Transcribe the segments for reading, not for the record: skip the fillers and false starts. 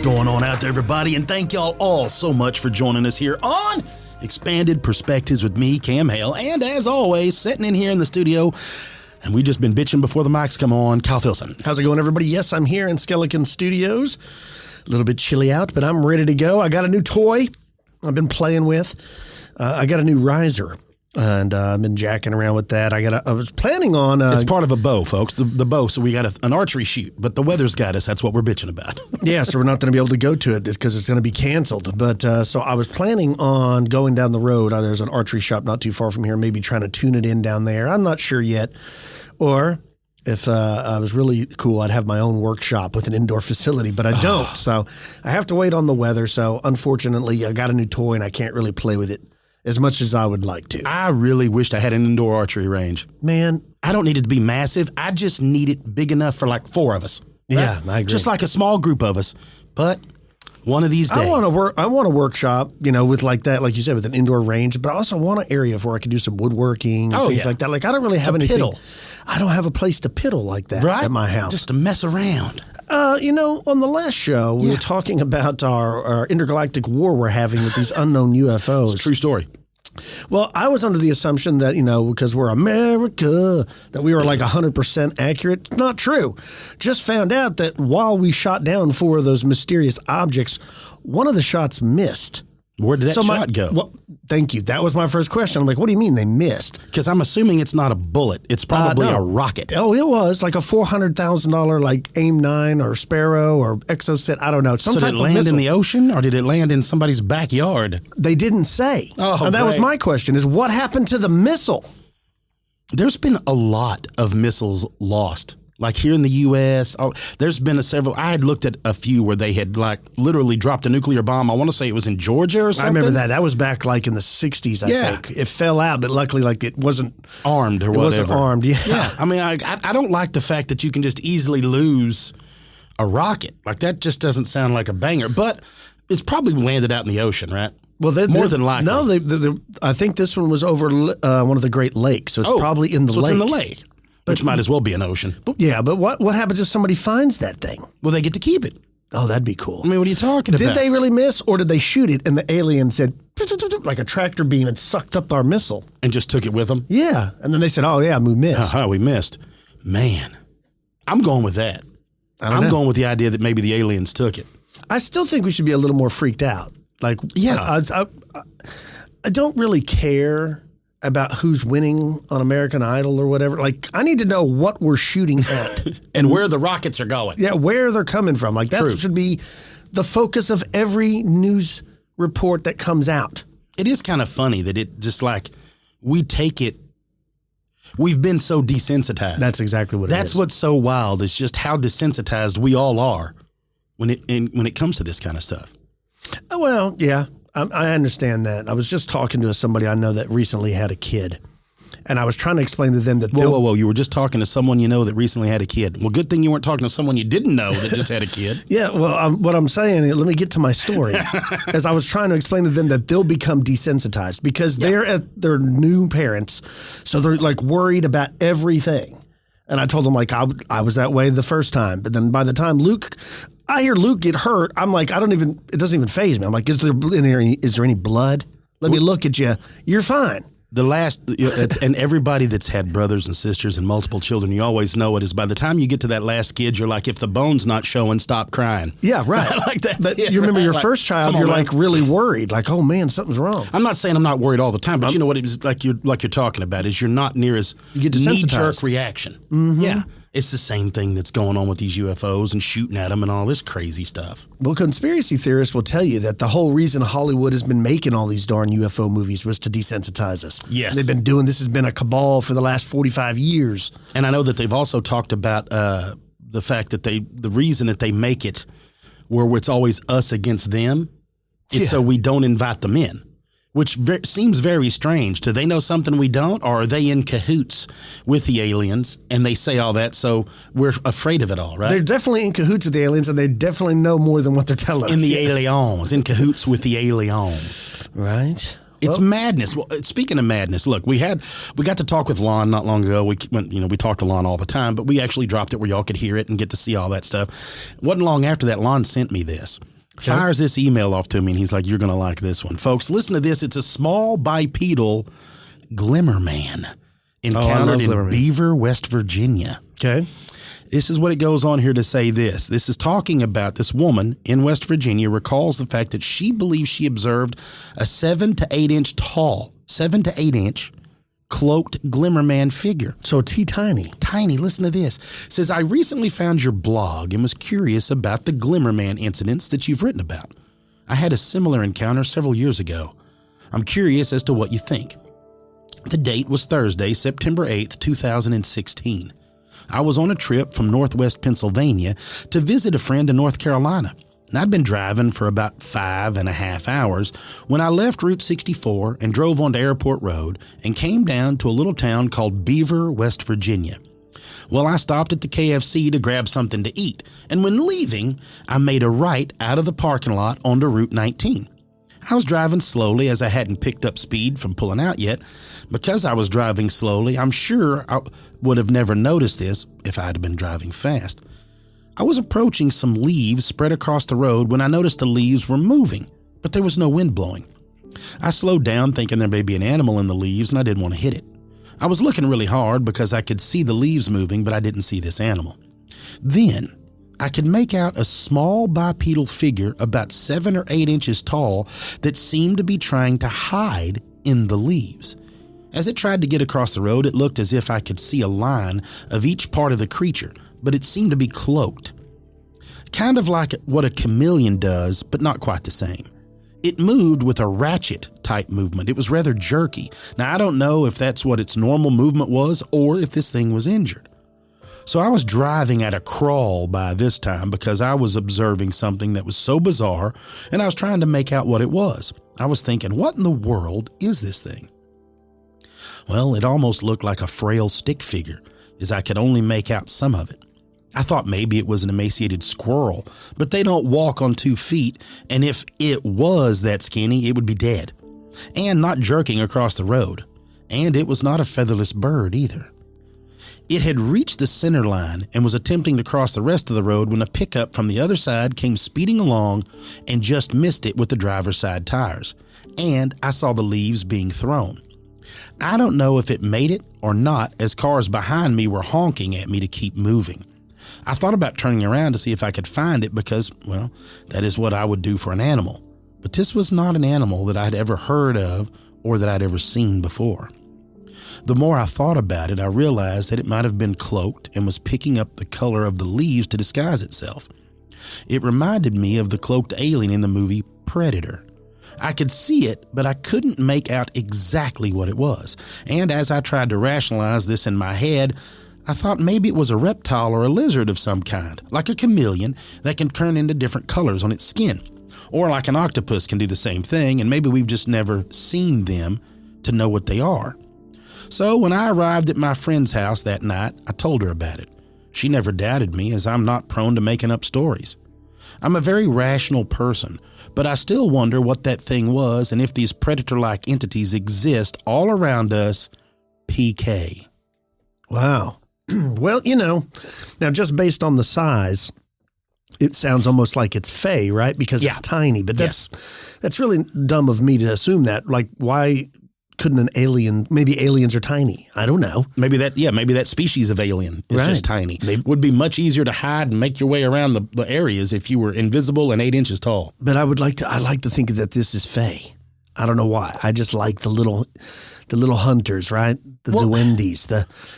going on out there, everybody? And thank y'all all so much for joining us here on Expanded Perspectives with me, Cam Hale, and as always, sitting in here in the studio, and we just been bitching before the mics come on, Kyle Filson. How's it going, everybody? Yes, I'm here in Skeleton Studios. A little bit chilly out, but I'm ready to go. I got a new toy I've been playing with. I got a new riser, and I've been jacking around with that. I was planning on... it's part of a bow, folks, the bow. So we got an archery shoot, but the weather's got us. That's what we're bitching about. Yeah, so we're not going to be able to go to it because it's going to be canceled. But so I was planning on going down the road. There's an archery shop not too far from here, maybe trying to tune it in down there. I'm not sure yet. Or... if I was really cool, I'd have my own workshop with an indoor facility, but I don't. So I have to wait on the weather. So unfortunately, I got a new toy and I can't really play with it as much as I would like to. I really wished I had an indoor archery range. Man. I don't need it to be massive. I just need it big enough for like 4 of us. Right? Yeah, I agree. Just like a small group of us. But one of these days. I want a workshop, with like that, like you said, with an indoor range, but I also want an area where I can do some woodworking and things like that. Like I don't really have anything. Piddle. I don't have a place to piddle like that at my house. Just to mess around. On the last show, we were talking about our intergalactic war we're having with these unknown UFOs. It's a true story. Well, I was under the assumption that, because we're America, that we were like 100% accurate. It's not true. Just found out that while we shot down 4 of those mysterious objects, one of the shots missed. Where did that shot go? Well, thank you. That was my first question. I'm like, what do you mean they missed? Because I'm assuming it's not a bullet. It's probably a rocket. Oh, it was like a $400,000 like AIM-9 or Sparrow or Exocet. I don't know. So did it land in the ocean or did it land in somebody's backyard? They didn't say. Oh, and that was my question is what happened to the missile? There's been a lot of missiles lost. Like here in the U.S., there's been several. I had looked at a few where they had like literally dropped a nuclear bomb. I want to say it was in Georgia or something. I remember that. That was back like in the 60s, I think. It fell out, but luckily like it wasn't armed or whatever. It wasn't armed, yeah. I mean, I don't like the fact that you can just easily lose a rocket. Like that just doesn't sound like a banger. But it's probably landed out in the ocean, right? Well, more than likely. No, I think this one was over one of the Great Lakes, so it's probably in the lake. So it's in the lake. Which might as well be an ocean. But what happens if somebody finds that thing? Well, they get to keep it. Oh, that'd be cool. I mean, what are you talking about? Did they really miss, or did they shoot it and the alien said, like a tractor beam and sucked up our missile? And just took it with them? Yeah. And then they said, oh, yeah, we missed. We missed. Man, I'm going with that. I'm going with the idea that maybe the aliens took it. I still think we should be a little more freaked out. Like, I don't really care about who's winning on American Idol or whatever. Like, I need to know what we're shooting at. And where the rockets are going. Yeah, where they're coming from. Like, that should be the focus of every news report that comes out. It is kind of funny that it just like, we take it, we've been so desensitized. That's exactly what it is. That's what's so wild, is just how desensitized we all are when it comes to this kind of stuff. Well, yeah. I understand that. I was just talking to somebody I know that recently had a kid, and I was trying to explain to them that Whoa. You were just talking to someone you know that recently had a kid. Well, good thing you weren't talking to someone you didn't know that just had a kid. Yeah, well, what I'm saying, let me get to my story, as I was trying to explain to them that they'll become desensitized because they're at their new parents, so they're like worried about everything. And I told them like I was that way the first time, but then by the time I hear Luke get hurt, I'm like, it doesn't even faze me. I'm like, is there any blood? Let me look at you. You're fine. And everybody that's had brothers and sisters and multiple children, you always know it is by the time you get to that last kid, you're like, if the bone's not showing, stop crying. Yeah, right. Like that. But you remember your first child, you're like really worried, like, oh man, something's wrong. I'm not saying I'm not worried all the time, but you know what it is like you're talking about is you're not near as knee-jerk reaction. Mm-hmm. Yeah. It's the same thing that's going on with these UFOs and shooting at them and all this crazy stuff. Well, conspiracy theorists will tell you that the whole reason Hollywood has been making all these darn UFO movies was to desensitize us. Yes. They've been doing this has been a cabal for the last 45 years. And I know that they've also talked about the fact that the reason that they make it where it's always us against them is so we don't invite them in. Which seems very strange. Do they know something we don't? Or are they in cahoots with the aliens and they say all that so we're afraid of it all, right? They're definitely in cahoots with the aliens and they definitely know more than what they're telling us. In the aliens, in cahoots with the aliens. Right. It's madness. Well, speaking of madness, look, we got to talk with Lon not long ago. We talk to Lon all the time, but we actually dropped it where y'all could hear it and get to see all that stuff. It wasn't long after that Lon sent me this. fires this email off to me, and he's like, you're going to like this one. Folks, listen to this. It's a small bipedal Glimmer Man encountered in Beaver, West Virginia. Okay. This is what it goes on here to say this. This is talking about this woman in West Virginia recalls the fact that she believes she observed a 7 to 8 inch tall, 7 to 8 inch cloaked Glimmer Man figure. So tiny. Tiny. Listen to this. It says, I recently found your blog and was curious about the Glimmer Man incidents that you've written about. I had a similar encounter several years ago. I'm curious as to what you think. The date was Thursday, September 8th, 2016. I was on a trip from Northwest Pennsylvania to visit a friend in North Carolina. And I'd been driving for about 5.5 hours when I left Route 64 and drove onto Airport Road and came down to a little town called Beaver, West Virginia. Well, I stopped at the KFC to grab something to eat, and when leaving, I made a right out of the parking lot onto Route 19. I was driving slowly as I hadn't picked up speed from pulling out yet. Because I was driving slowly, I'm sure I would have never noticed this if I had been driving fast. I was approaching some leaves spread across the road when I noticed the leaves were moving, but there was no wind blowing. I slowed down thinking there may be an animal in the leaves and I didn't want to hit it. I was looking really hard because I could see the leaves moving, but I didn't see this animal. Then I could make out a small bipedal figure about 7 or 8 inches tall that seemed to be trying to hide in the leaves. As it tried to get across the road, it looked as if I could see a line of each part of the creature, but it seemed to be cloaked. Kind of like what a chameleon does, but not quite the same. It moved with a ratchet-type movement. It was rather jerky. Now, I don't know if that's what its normal movement was or if this thing was injured. So I was driving at a crawl by this time because I was observing something that was so bizarre, and I was trying to make out what it was. I was thinking, what in the world is this thing? Well, it almost looked like a frail stick figure, as I could only make out some of it. I thought maybe it was an emaciated squirrel, but they don't walk on 2 feet, and if it was that skinny, it would be dead, and not jerking across the road. And it was not a featherless bird either. It had reached the center line and was attempting to cross the rest of the road when a pickup from the other side came speeding along and just missed it with the driver's side tires, and I saw the leaves being thrown. I don't know if it made it or not, as cars behind me were honking at me to keep moving. I thought about turning around to see if I could find it because, well, that is what I would do for an animal. But this was not an animal that I'd ever heard of or that I'd ever seen before. The more I thought about it, I realized that it might have been cloaked and was picking up the color of the leaves to disguise itself. It reminded me of the cloaked alien in the movie Predator. I could see it, but I couldn't make out exactly what it was. And as I tried to rationalize this in my head, I thought maybe it was a reptile or a lizard of some kind, like a chameleon that can turn into different colors on its skin. Or like an octopus can do the same thing, and maybe we've just never seen them to know what they are. So when I arrived at my friend's house that night, I told her about it. She never doubted me, as I'm not prone to making up stories. I'm a very rational person, but I still wonder what that thing was and if these predator-like entities exist all around us. PK. Wow. Well, now just based on the size, it sounds almost like it's fey, right? Because it's tiny, but that's really dumb of me to assume that. Like, why couldn't an alien, maybe aliens are tiny. I don't know. Maybe that species of alien is just tiny. It would be much easier to hide and make your way around the areas if you were invisible and 8 inches tall. But I like to think that this is fey. I don't know why. I just like the little hunters, right? The duendes,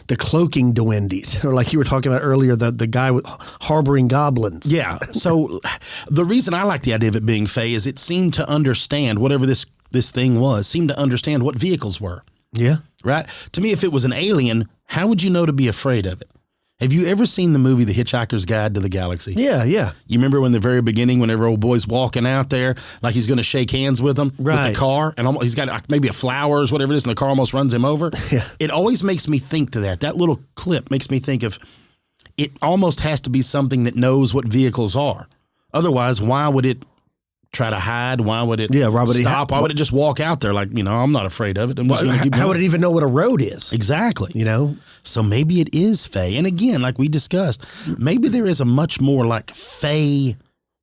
the cloaking duendes, or like you were talking about earlier, the guy with harboring goblins. Yeah. So the reason I like the idea of it being fey is it seemed to understand whatever this thing was, seemed to understand what vehicles were. Yeah. Right? To me, if it was an alien, how would you know to be afraid of it? Have you ever seen the movie The Hitchhiker's Guide to the Galaxy? Yeah, yeah. You remember when the very beginning, whenever old boy's walking out there, like he's going to shake hands with him with the car, and he's got maybe a flowers, whatever it is, and the car almost runs him over? Yeah. It always makes me think to that. That little clip makes me think of it almost has to be something that knows what vehicles are. Otherwise, why would it try to hide? Why would it stop? Why would it just walk out there like, I'm not afraid of it. I'm just gonna keep how would it even know what a road is? Exactly. So maybe it is fey. And again, like we discussed, maybe there is a much more like fey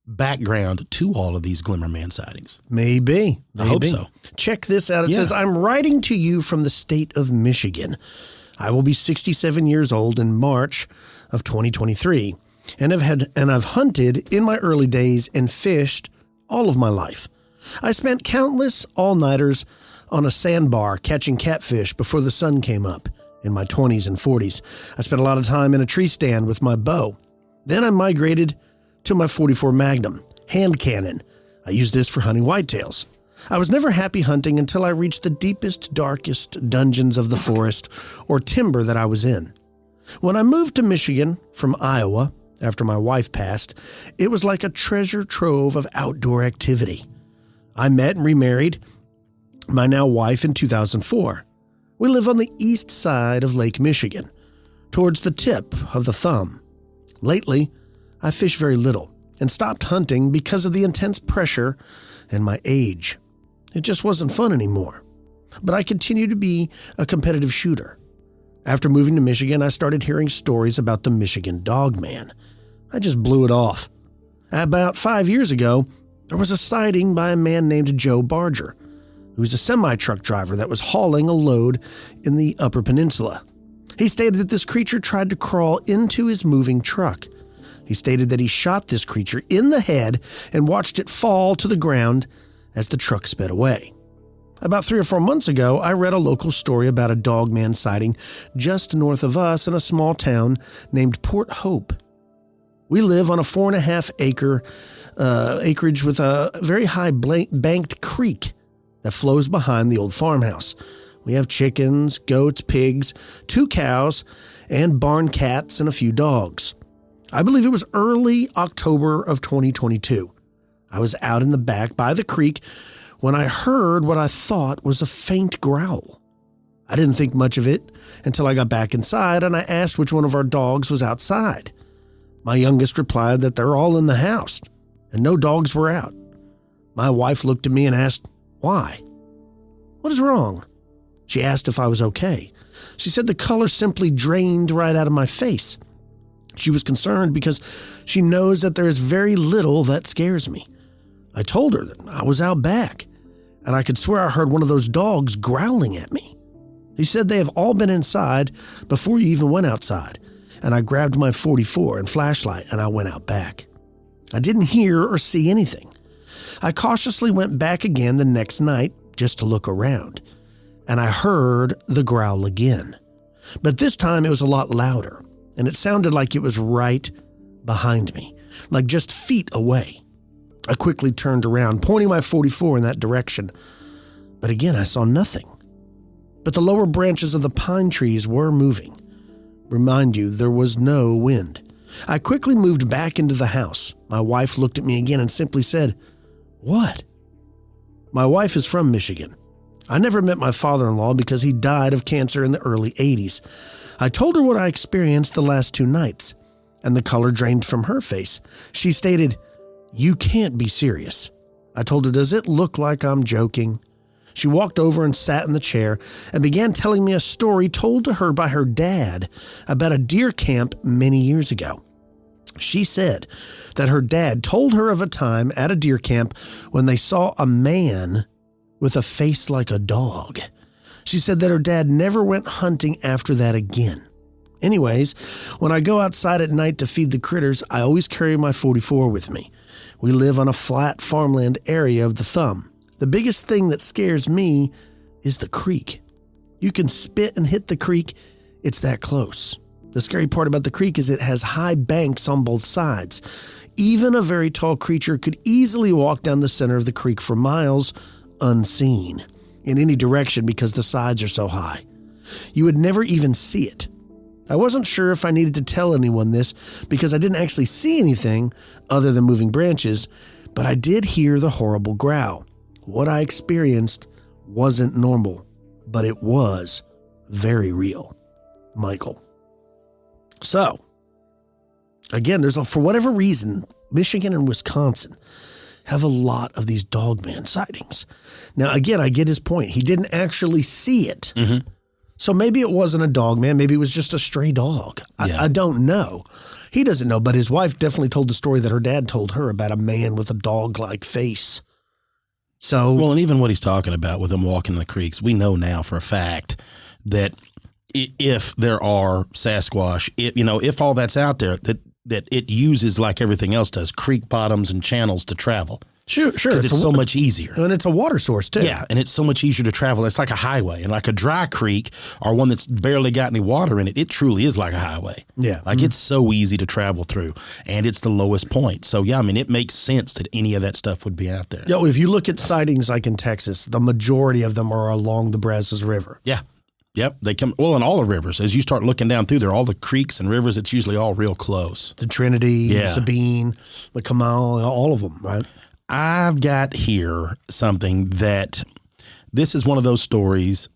background to all of these Glimmer Man sightings. Maybe. I hope so. Check this out. It says, I'm writing to you from the state of Michigan. I will be 67 years old in March of 2023 and I've hunted in my early days and fished all of my life. I spent countless all-nighters on a sandbar catching catfish before the sun came up in my 20s and 40s. I spent a lot of time in a tree stand with my bow. Then I migrated to my .44 Magnum hand cannon. I used this for hunting whitetails. I was never happy hunting until I reached the deepest, darkest dungeons of the forest or timber that I was in. When I moved to Michigan from Iowa after my wife passed, it was like a treasure trove of outdoor activity. I met and remarried my now wife in 2004. We live on the east side of Lake Michigan, towards the tip of the thumb. Lately, I fish very little and stopped hunting because of the intense pressure and my age. It just wasn't fun anymore. But I continue to be a competitive shooter. After moving to Michigan, I started hearing stories about the Michigan Dog Man. I just blew it off. About 5 years ago, there was a sighting by a man named Joe Barger, who's a semi-truck driver that was hauling a load in the Upper Peninsula. He stated that this creature tried to crawl into his moving truck. He stated that he shot this creature in the head and watched it fall to the ground as the truck sped away. About 3 or 4 months ago, I read a local story about a dog man sighting just north of us in a small town named Port Hope. We live on a 4.5 acre acreage with a very high banked creek that flows behind the old farmhouse. We have chickens, goats, pigs, 2 cows, and barn cats and a few dogs. I believe it was early October of 2022. I was out in the back by the creek when I heard what I thought was a faint growl. I didn't think much of it until I got back inside and I asked which one of our dogs was outside. My youngest replied that they're all in the house and no dogs were out. My wife looked at me and asked, "Why? What is wrong?" She asked if I was okay. She said the color simply drained right out of my face. She was concerned because she knows that there is very little that scares me. I told her that I was out back, and I could swear I heard one of those dogs growling at me. She said they have all been inside before you even went outside, and I grabbed my .44 and flashlight and I went out back. I didn't hear or see anything. I cautiously went back again the next night just to look around, and I heard the growl again. But this time it was a lot louder, and it sounded like it was right behind me, like just feet away. I quickly turned around, pointing my .44 in that direction. But again, I saw nothing. But the lower branches of the pine trees were moving. Remind you, there was no wind. I quickly moved back into the house. My wife looked at me again and simply said, "What?" My wife is from Michigan. I never met my father-in-law because he died of cancer in the early 80s. I told her what I experienced the last 2 nights, and the color drained from her face. She stated, "You can't be serious." I told her, "Does it look like I'm joking?" She walked over and sat in the chair and began telling me a story told to her by her dad about a deer camp many years ago. She said that her dad told her of a time at a deer camp when they saw a man with a face like a dog. She said that her dad never went hunting after that again. Anyways, when I go outside at night to feed the critters, I always carry my .44 with me. We live on a flat farmland area of the thumb. The biggest thing that scares me is the creek. You can spit and hit the creek. It's that close. The scary part about the creek is it has high banks on both sides. Even a very tall creature could easily walk down the center of the creek for miles unseen in any direction because the sides are so high. You would never even see it. I wasn't sure if I needed to tell anyone this because I didn't actually see anything other than moving branches, but I did hear the horrible growl. What I experienced wasn't normal, but it was very real. Michael. So, again, for whatever reason, Michigan and Wisconsin have a lot of these dogman sightings. Now, again, I get his point. He didn't actually see it. Mm-hmm. So maybe it wasn't a dog, man. Maybe it was just a stray dog. I don't know. He doesn't know, but his wife definitely told the story that her dad told her about a man with a dog-like face. So, well, and even what he's talking about with them walking the creeks, we know now for a fact that if there are Sasquatch, if all that's out there, that it uses, like everything else does, creek bottoms and channels to travel. Sure. Because it's so much easier. And it's a water source, too. Yeah, and it's so much easier to travel. It's like a highway. And like a dry creek or one that's barely got any water in it, it truly is like a highway. Yeah. Like it's so easy to travel through. And it's the lowest point. So, yeah, I mean, it makes sense that any of that stuff would be out there. Yo, if you look at sightings like in Texas, the majority of them are along the Brazos River. Yeah. Yep, they come, well, in all the rivers. As you start looking down through there, all the creeks and rivers, it's usually all real close. The Trinity, Sabine, the Canal, all of them, right? I've got here something that this is one of those stories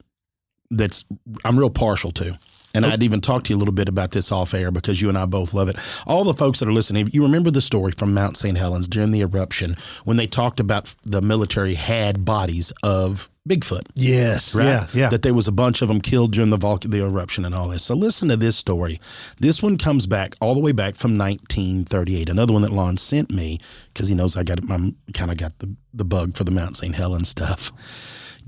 that's I'm real partial to. And I'd even talk to you a little bit about this off air because you and I both love it. All the folks that are listening, you remember the story from Mount St. Helens during the eruption when they talked about the military had bodies of Bigfoot. Yes. Right? Yeah. That there was a bunch of them killed during the eruption and all this. So listen to this story. This one comes back all the way back from 1938. Another one that Lon sent me because he knows I kind of got the bug for the Mount St. Helens stuff.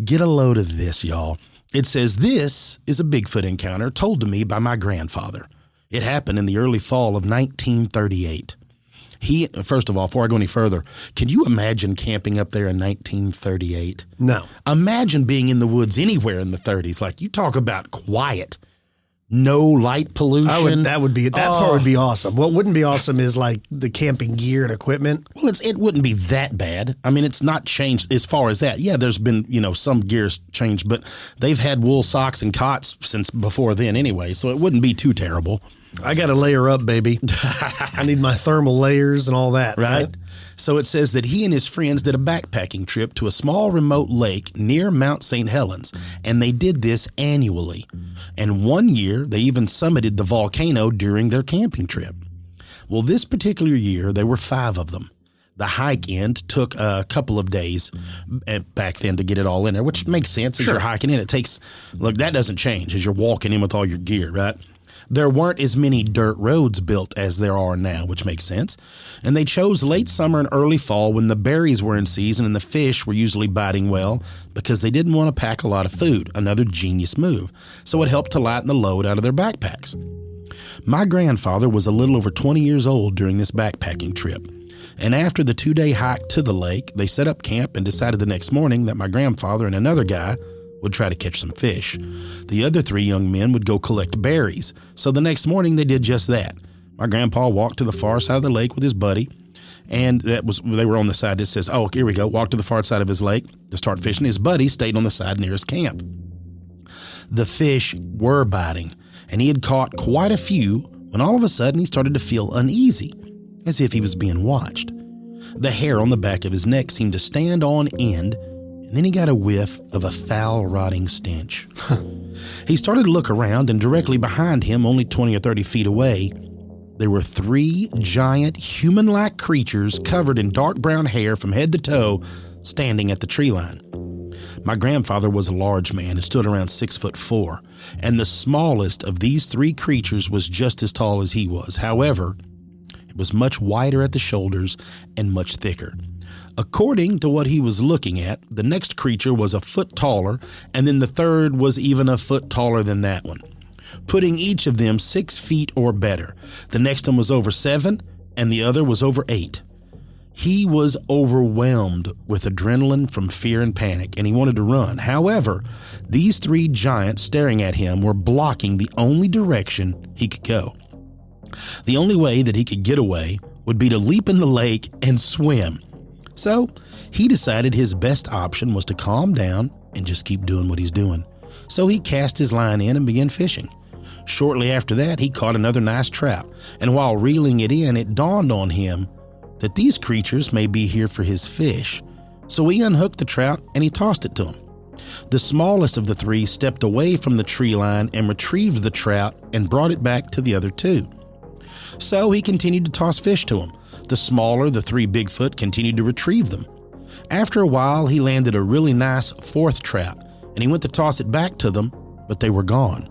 Get a load of this, y'all. It says, this is a Bigfoot encounter told to me by my grandfather. It happened in the early fall of 1938. First of all, before I go any further, can you imagine camping up there in 1938? No. Imagine being in the woods anywhere in the 30s. Like, you talk about quiet. No light pollution. That part would be awesome. What wouldn't be awesome is like the camping gear and equipment. Well, it wouldn't be that bad. I mean, it's not changed as far as that. Yeah, there's been, some gears changed, but they've had wool socks and cots since before then anyway, so it wouldn't be too terrible. I got to layer up, baby. I need my thermal layers and all that. Right? So it says that he and his friends did a backpacking trip to a small remote lake near Mount St. Helens, and they did this annually. And one year, they even summited the volcano during their camping trip. Well, this particular year, there were 5 of them. The hike end took a couple of days back then to get it all in there, which makes sense as you're hiking in. That doesn't change as you're walking in with all your gear, right? There weren't as many dirt roads built as there are now, which makes sense. And they chose late summer and early fall when the berries were in season and the fish were usually biting well because they didn't want to pack a lot of food, another genius move. So it helped to lighten the load out of their backpacks. My grandfather was a little over 20 years old during this backpacking trip. And after the 2-day hike to the lake, they set up camp and decided the next morning that my grandfather and another guy would try to catch some fish. The other 3 young men would go collect berries. So the next morning they did just that. My grandpa walked to the far side of the lake with his buddy, and they were on the side that says, oh, here we go, walked to the far side of his lake to start fishing. His buddy stayed on the side nearest camp. The fish were biting, and he had caught quite a few when all of a sudden he started to feel uneasy, as if he was being watched. The hair on the back of his neck seemed to stand on end, and then he got a whiff of a foul, rotting stench. He started to look around, and directly behind him, only 20 or 30 feet away, there were 3 giant, human-like creatures covered in dark brown hair from head to toe, standing at the tree line. My grandfather was a large man and stood around 6'4", and the smallest of these 3 creatures was just as tall as he was. However, it was much wider at the shoulders and much thicker. According to what he was looking at, the next creature was a foot taller, and then the third was even a foot taller than that one, putting each of them 6 feet or better. The next one was over 7, and the other was over 8. He was overwhelmed with adrenaline from fear and panic, and he wanted to run. However, these 3 giants staring at him were blocking the only direction he could go. The only way that he could get away would be to leap in the lake and swim. So he decided his best option was to calm down and just keep doing what he's doing. So he cast his line in and began fishing. Shortly after that, he caught another nice trout, and while reeling it in, it dawned on him that these creatures may be here for his fish. So he unhooked the trout and he tossed it to him. The smallest of the 3 stepped away from the tree line and retrieved the trout and brought it back to the other 2. So he continued to toss fish to him. The smaller, the 3 Bigfoot, continued to retrieve them. After a while, he landed a really nice 4th trout, and he went to toss it back to them, but they were gone.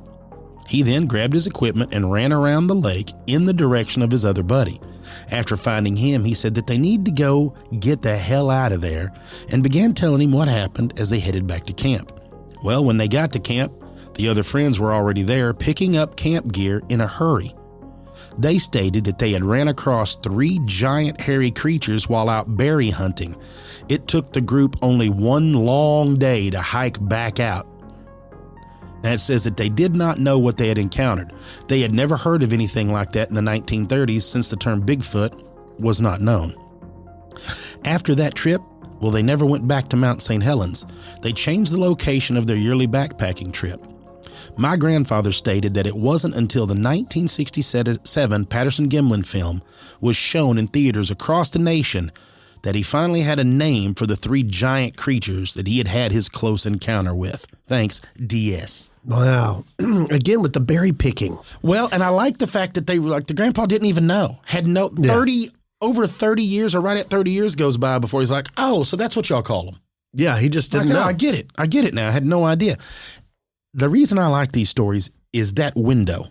He then grabbed his equipment and ran around the lake in the direction of his other buddy. After finding him, he said that they need to go get the hell out of there and began telling him what happened as they headed back to camp. Well, when they got to camp, the other friends were already there picking up camp gear in a hurry. They stated that they had ran across 3 giant hairy creatures while out berry hunting. It took the group only one long day to hike back out. And it says that they did not know what they had encountered. They had never heard of anything like that in the 1930s since the term Bigfoot was not known. After that trip, well, they never went back to Mount St. Helens. They changed the location of their yearly backpacking trip. My grandfather stated that it wasn't until the 1967 Patterson-Gimlin film was shown in theaters across the nation that he finally had a name for the 3 giant creatures that he had had his close encounter with. Thanks, DS. Wow. Again, with the berry picking. Well, and I like the fact that they were like, the grandpa didn't even know. Had no 30, over 30 years or right at 30 years goes by before he's like, oh, so that's what y'all call them. Yeah, he just didn't know. I get it. I get it now. I had no idea. The reason I like these stories is that window,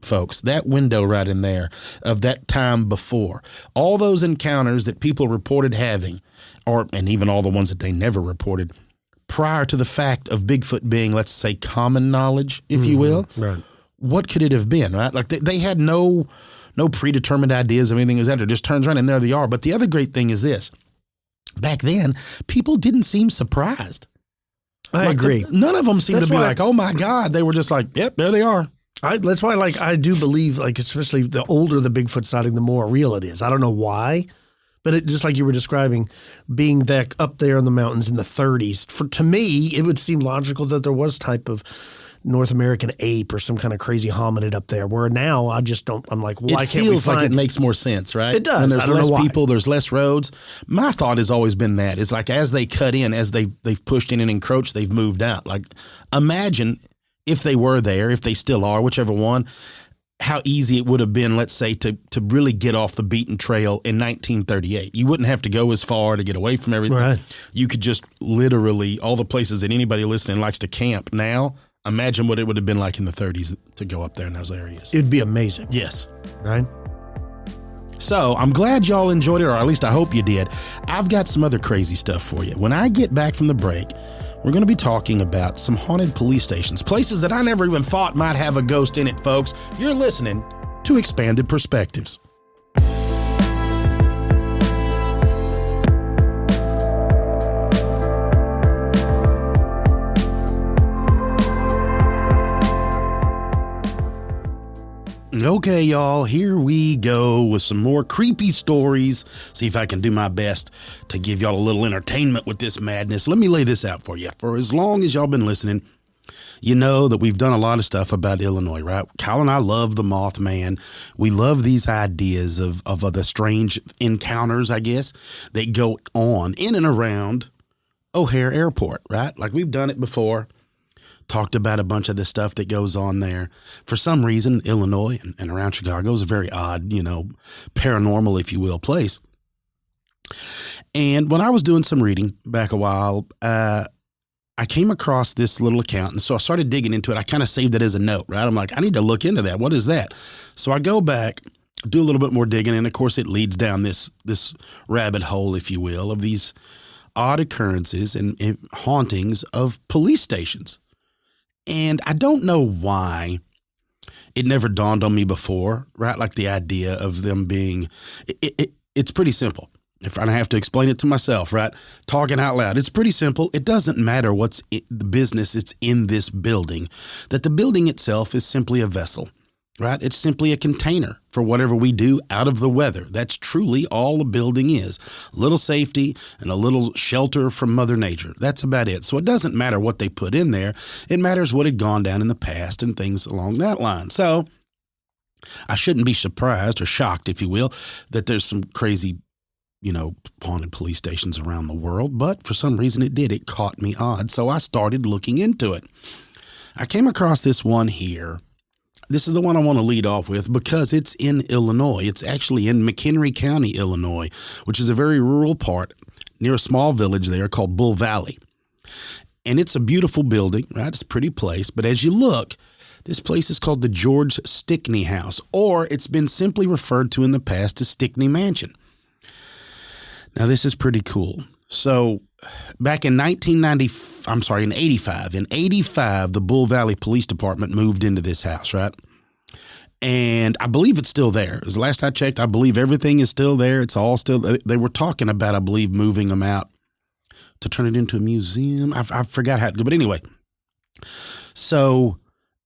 folks, that window right in there of that time before. All those encounters that people reported having, and even all the ones that they never reported, prior to the fact of Bigfoot being, let's say, common knowledge, if you will. Right. What could it have been, right? Like they had no predetermined ideas of anything as that. It just turns around and there they are. But the other great thing is this. Back then, people didn't seem surprised. I agree. None of them seemed to be like, oh my God. They were just like, yep, there they are. That's why, I do believe, especially the older the Bigfoot sighting, the more real it is. I don't know why, but it just like you were describing, being that up there in the mountains in the 30s, to me, it would seem logical that there was type of North American ape or some kind of crazy hominid up there, where now I just don't, I'm like, why can't we find? It feels like it makes more sense, right? It does. And there's less people, there's less roads. My thought has always been that. It's like as they cut in, as they've pushed in and encroached, they've moved out. Like imagine if they were there, if they still are, whichever one, how easy it would have been, let's say, to really get off the beaten trail in 1938. You wouldn't have to go as far to get away from everything. Right. You could just literally, all the places that anybody listening likes to camp now, imagine what it would have been like in the 30s to go up there in those areas. It'd be amazing. Yes. Right? So I'm glad y'all enjoyed it, or at least I hope you did. I've got some other crazy stuff for you. When I get back from the break, we're going to be talking about some haunted police stations, places that I never even thought might have a ghost in it, folks. You're listening to Expanded Perspectives. Okay, y'all, here we go with some more creepy stories. See if I can do my best to give y'all a little entertainment with this madness. Let me lay this out for you. For as long as y'all been listening, you know that we've done a lot of stuff about Illinois, right? Kyle and I love the Mothman. We love these ideas of the strange encounters, I guess, that go on in and around O'Hare Airport, right? Like we've done it before. Talked about a bunch of the stuff that goes on there. For some reason, Illinois and around Chicago is a very odd, paranormal, if you will, place. And when I was doing some reading back a while, I came across this little account. And so I started digging into it. I kind of saved it as a note, right? I'm like, I need to look into that. What is that? So I go back, do a little bit more digging. And of course, it leads down this rabbit hole, if you will, of these odd occurrences and hauntings of police stations. And I don't know why it never dawned on me before, right? Like the idea of them being, it's pretty simple. If I have to explain it to myself, right? Talking out loud, it's pretty simple. It doesn't matter what's the business it's in this building, that the building itself is simply a vessel, right? It's simply a container for whatever we do out of the weather. That's truly all a building is. A little safety and a little shelter from Mother Nature. That's about it. So it doesn't matter what they put in there. It matters what had gone down in the past and things along that line. So I shouldn't be surprised or shocked, if you will, that there's some crazy, haunted police stations around the world. But for some reason it did. It caught me odd. So I started looking into it. I came across this one here. This is the one I want to lead off with because it's in Illinois. It's actually in McHenry County, Illinois, which is a very rural part near a small village there called Bull Valley. And it's a beautiful building, right? It's a pretty place. But as you look, this place is called the George Stickney House, or it's been simply referred to in the past as Stickney Mansion. Now, this is pretty cool. So back in in 85, the Bull Valley Police Department moved into this house, right? And I believe it's still there. As last I checked, I believe everything is still there. It's all still, they were talking about, I believe, moving them out to turn it into a museum. I forgot how to go, but anyway. So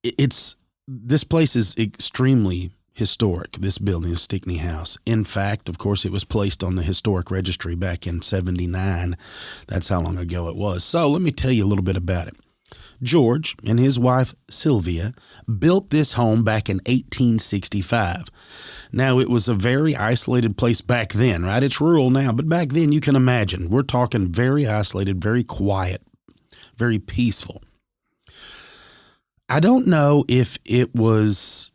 this place is extremely historic, this building, Stickney House. In fact, of course, it was placed on the historic registry back in 79. That's how long ago it was. So let me tell you a little bit about it. George and his wife, Sylvia, built this home back in 1865. Now, it was a very isolated place back then, right? It's rural now, but back then, you can imagine, we're talking very isolated, very quiet, very peaceful. I don't know if it was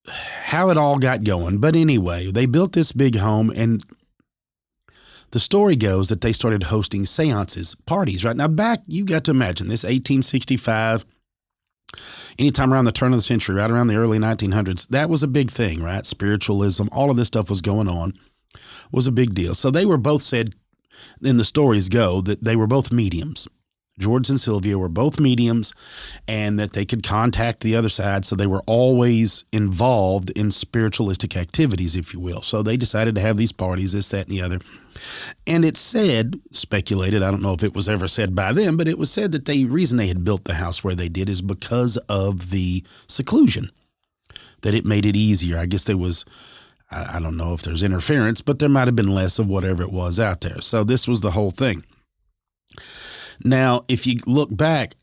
how it all got going, but anyway, they built this big home, and the story goes that they started hosting seances, parties, right? Now, back, you got to imagine this 1865, anytime around the turn of the century, right around the early 1900s, that was a big thing, right? Spiritualism, all of this stuff was going on, was a big deal. So they were both said, and the stories go, that they were both mediums. George and Sylvia were both mediums, and that they could contact the other side. So they were always involved in spiritualistic activities, if you will. So they decided to have these parties, this, that, and the other. And it's said, speculated, I don't know if it was ever said by them, but it was said that the reason they had built the house where they did is because of the seclusion, that it made it easier. I guess there was, I don't know if there's interference, but there might have been less of whatever it was out there. So this was the whole thing. Now, if you look back,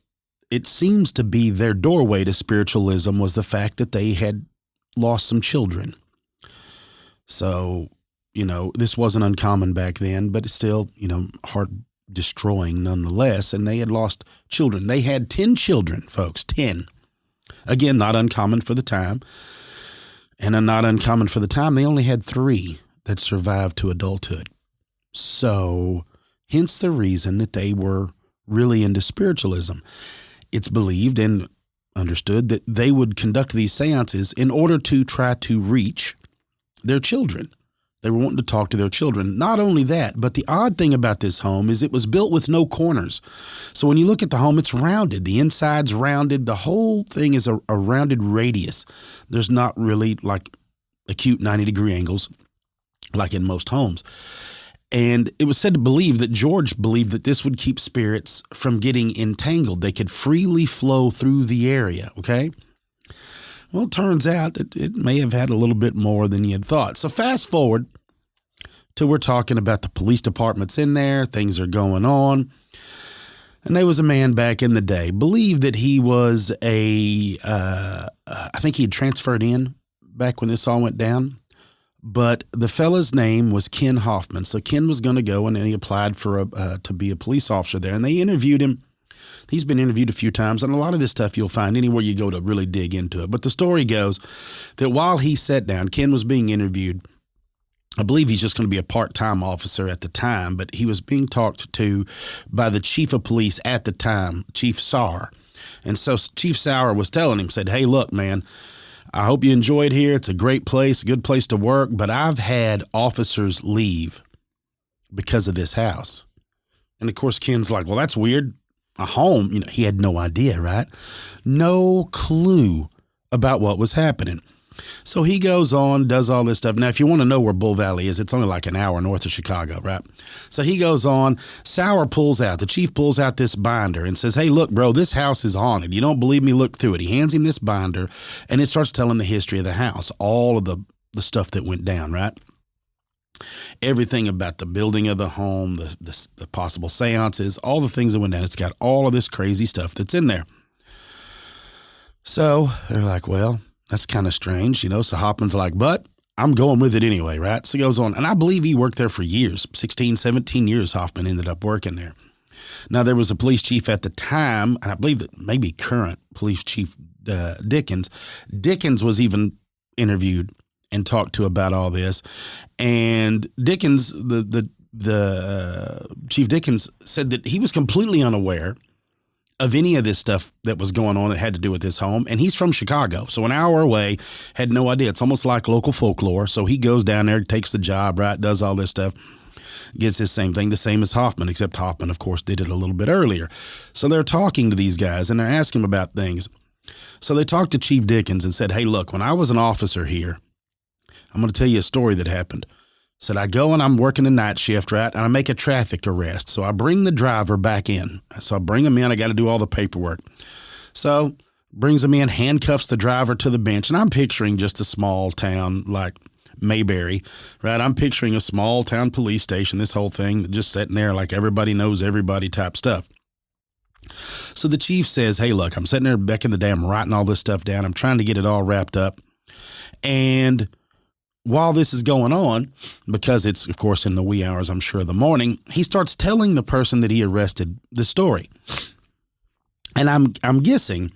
it seems to be their doorway to spiritualism was the fact that they had lost some children. So, this wasn't uncommon back then, but it's still, heart destroying nonetheless. And they had lost children. They had 10 children, folks, 10. Again, not uncommon for the time. And not uncommon for the time, they only had 3 that survived to adulthood. So, hence the reason that they were really into spiritualism. It's believed and understood that they would conduct these seances in order to try to reach their children. They were wanting to talk to their children. Not only that, but the odd thing about this home is it was built with no corners. So when you look at the home, it's rounded. The inside's rounded. The whole thing is a rounded radius. There's not really like acute 90-degree angles like in most homes. And it was said to believe that George believed that this would keep spirits from getting entangled. They could freely flow through the area, okay? Well, it turns out it may have had a little bit more than you had thought. So fast forward to we're talking about the police department's in there. Things are going on. And there was a man back in the day, believed that he was I think he had transferred in back when this all went down. But the fella's name was Ken Hoffman. So Ken was going to go, and he applied for to be a police officer there. And they interviewed him. He's been interviewed a few times, and a lot of this stuff you'll find anywhere you go to really dig into it. But the story goes that while he sat down, Ken was being interviewed. I believe he's just going to be a part-time officer at the time, but he was being talked to by the chief of police at the time, Chief Sauer. And so Chief Sauer was telling him, said, "Hey, look, man, I hope you enjoyed here. It's a great place, a good place to work, but I've had officers leave because of this house." And of course, Ken's like, "Well, that's weird. A home." He had no idea, right? No clue about what was happening. So he goes on, does all this stuff. Now, if you want to know where Bull Valley is, it's only like an hour north of Chicago, right? So he goes on. The chief pulls out this binder and says, "Hey, look, bro, this house is haunted. You don't believe me? Look through it." He hands him this binder, and it starts telling the history of the house, all of the stuff that went down, right? Everything about the building of the home, the possible seances, all the things that went down. It's got all of this crazy stuff that's in there. So they're like, "Well, that's kind of strange," So Hoffman's like, "But I'm going with it anyway," right? So he goes on. And I believe he worked there for years, 16, 17 years Hoffman ended up working there. Now, there was a police chief at the time, and I believe that maybe current police chief Dickens. Dickens was even interviewed and talked to about all this. And Dickens, the Chief Dickens, said that he was completely unaware of any of this stuff that was going on that had to do with his home. And he's from Chicago, so an hour away, had no idea. It's almost like local folklore. So he goes down there, takes the job, right, does all this stuff, gets his same thing, the same as Hoffman, except Hoffman, of course, did it a little bit earlier. So they're talking to these guys, and they're asking them about things. So they talked to Chief Dickens and said, hey, look, when I was an officer here, I'm going to tell you a story that happened. Said, I go and I'm working a night shift, right, and I make a traffic arrest. So I bring the driver back in. So I bring him in. I got to do all the paperwork. So brings him in, handcuffs the driver to the bench. And I'm picturing just a small town like Mayberry, right? I'm picturing a small town police station, this whole thing, just sitting there like everybody knows everybody type stuff. So the chief says, hey, look, I'm sitting there back in the day. I'm writing all this stuff down. I'm trying to get it all wrapped up. And while this is going on, because it's, of course, in the wee hours, I'm sure, of the morning, he starts telling the person that he arrested the story. And I'm guessing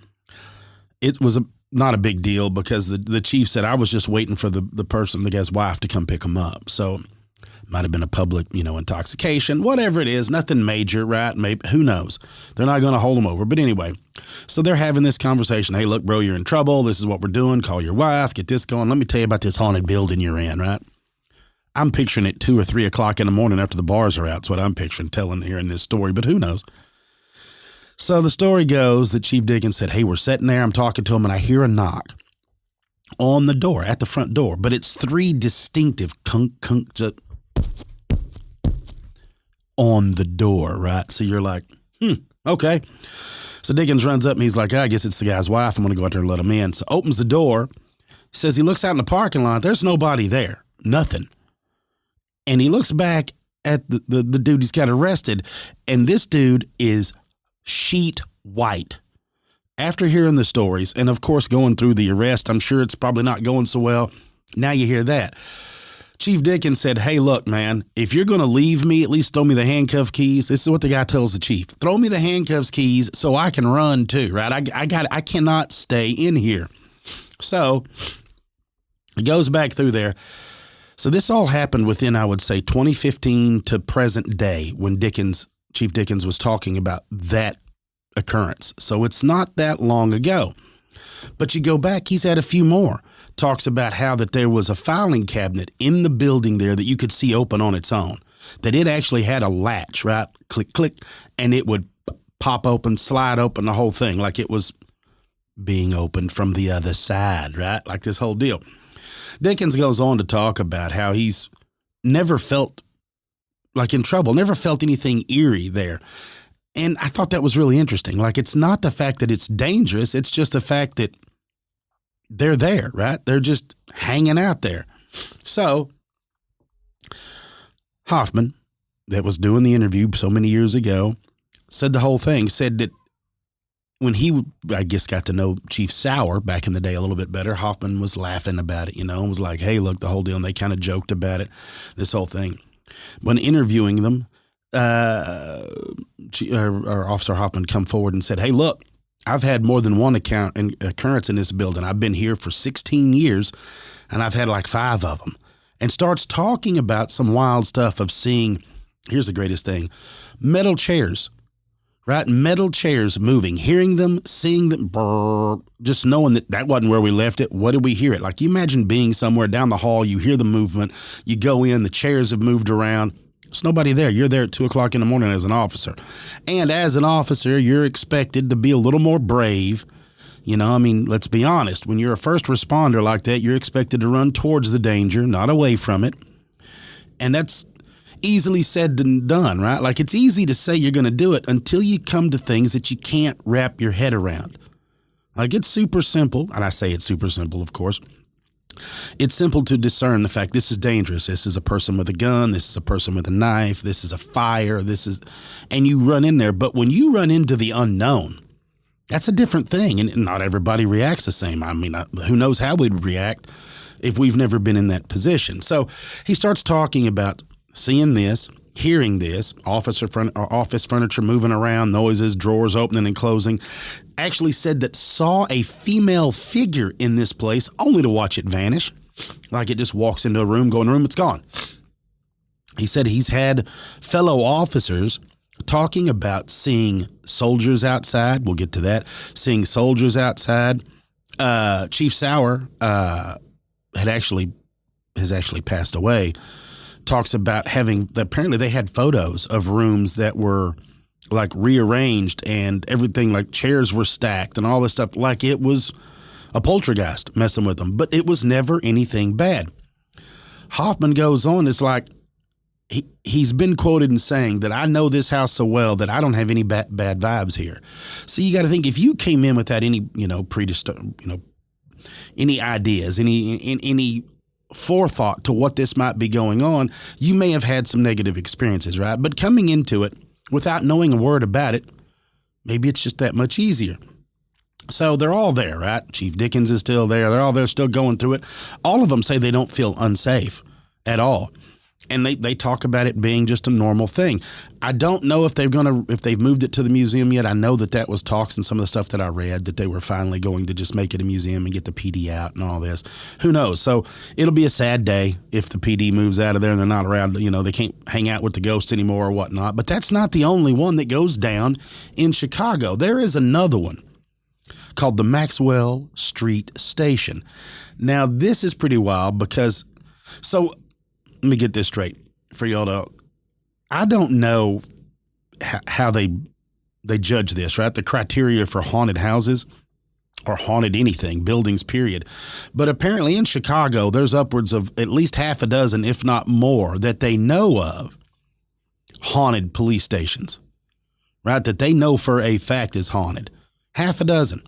it was not a big deal because the chief said, I was just waiting for the person, the guy's wife, to come pick him up. So it might have been a public, intoxication, whatever it is, nothing major, right? Maybe, who knows? They're not going to hold him over. But anyway, so they're having this conversation. Hey, look, bro, you're in trouble. This is what we're doing. Call your wife. Get this going. Let me tell you about this haunted building you're in, right? I'm picturing it 2 or 3 o'clock in the morning after the bars are out. That's what I'm picturing hearing this story, but who knows? So the story goes that Chief Dickens said, hey, we're sitting there. I'm talking to him, and I hear a knock on the door, at the front door. But it's 3 distinctive kunk, on the door, right? So you're like, okay. So Dickens runs up and he's like, I guess it's the guy's wife. I'm going to go out there and let him in. So opens the door. Says he looks out in the parking lot. There's nobody there. Nothing. And he looks back at the dude he's got arrested. And this dude is sheet white. After hearing the stories and, of course, going through the arrest, I'm sure it's probably not going so well. Now you hear that. Chief Dickens said, hey, look, man, if you're going to leave me, at least throw me the handcuff keys. This is what the guy tells the chief. Throw me the handcuffs keys so I can run too, right? I cannot stay in here. So he goes back through there. So this all happened within, I would say, 2015 to present day when Chief Dickens was talking about that occurrence. So it's not that long ago. But you go back, he's had a few more. Talks about how that there was a filing cabinet in the building there that you could see open on its own, that it actually had a latch, right? Click, click, and it would pop open, slide open, the whole thing, like it was being opened from the other side, right? Like this whole deal. Dickens goes on to talk about how he's never felt like in trouble, never felt anything eerie there. And I thought that was really interesting. Like, it's not the fact that it's dangerous. It's just the fact that they're there, right? They're just hanging out there. So Hoffman, that was doing the interview so many years ago, said the whole thing, said that when he, I guess, got to know Chief Sauer back in the day a little bit better, Hoffman was laughing about it, and was like, hey, look, the whole deal. And they kind of joked about it, this whole thing. When interviewing them, Officer Hoffman come forward and said, hey, look, I've had more than one occurrence in this building. I've been here for 16 years, and I've had like 5 of them. And starts talking about some wild stuff of seeing, here's the greatest thing, metal chairs, right? Metal chairs moving, hearing them, seeing them, brrr, just knowing that wasn't where we left it. What did we hear it? Like, you imagine being somewhere down the hall, you hear the movement, you go in, the chairs have moved around. There's nobody there. You're there at 2 o'clock in the morning as an officer. And as an officer, you're expected to be a little more brave. Let's be honest. When you're a first responder like that, you're expected to run towards the danger, not away from it. And that's easily said than done, right? Like, it's easy to say you're going to do it until you come to things that you can't wrap your head around. Like, it's super simple. And I say it's super simple, of course. It's simple to discern the fact this is dangerous. This is a person with a gun. This is a person with a knife. This is a fire. And you run in there. But when you run into the unknown, that's a different thing. And not everybody reacts the same. Who knows how we'd react if we've never been in that position. So he starts talking about seeing this, hearing this, office furniture moving around, noises, drawers opening and closing. Actually said that saw a female figure in this place only to watch it vanish. Like, it just walks into a room, go in the room, it's gone. He said he's had fellow officers talking about seeing soldiers outside. We'll get to that. Seeing soldiers outside. Chief Sauer has actually passed away. Talks about apparently they had photos of rooms that were like rearranged and everything, like chairs were stacked and all this stuff, like it was a poltergeist messing with them, but it was never anything bad. Hoffman goes on, it's like he's been quoted in saying that I know this house so well that I don't have any bad vibes here. So you got to think, if you came in without any, any ideas, any forethought to what this might be going on, you may have had some negative experiences, right? But coming into it without knowing a word about it, maybe it's just that much easier. So they're all there, right? Chief Dickens is still there. They're all there, still going through it. All of them say they don't feel unsafe at all. And they talk about it being just a normal thing. I don't know if they've moved it to the museum yet. I know that was talks and some of the stuff that I read, that they were finally going to just make it a museum and get the PD out and all this. Who knows? So it'll be a sad day if the PD moves out of there and they're not around. They can't hang out with the ghosts anymore or whatnot. But that's not the only one that goes down in Chicago. There is another one called the Maxwell Street Station. Now, this is pretty wild because, so let me get this straight for y'all to, I don't know how they judge this, right? The criteria for haunted houses or haunted anything, buildings, period. But apparently in Chicago, there's upwards of at least half a dozen, if not more, that they know of haunted police stations, right? That they know for a fact is haunted. Half a dozen.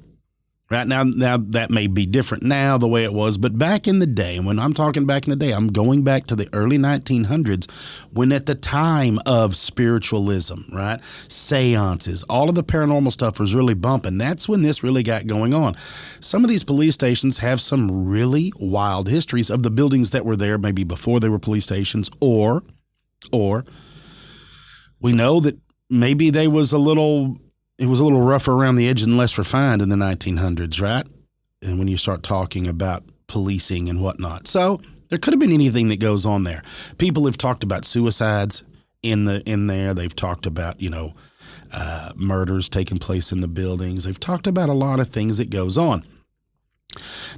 Right now that may be different now the way it was, but back in the day, and when I'm talking back in the day, I'm going back to the early 1900s, when at the time of spiritualism, right, seances, all of the paranormal stuff was really bumping. That's when this really got going on. Some of these police stations have some really wild histories of the buildings that were there maybe before they were police stations, or we know that maybe it was a little rougher around the edge and less refined in the 1900s, right? And when you start talking about policing and whatnot. So there could have been anything that goes on there. People have talked about suicides in there. They've talked about, murders taking place in the buildings. They've talked about a lot of things that goes on.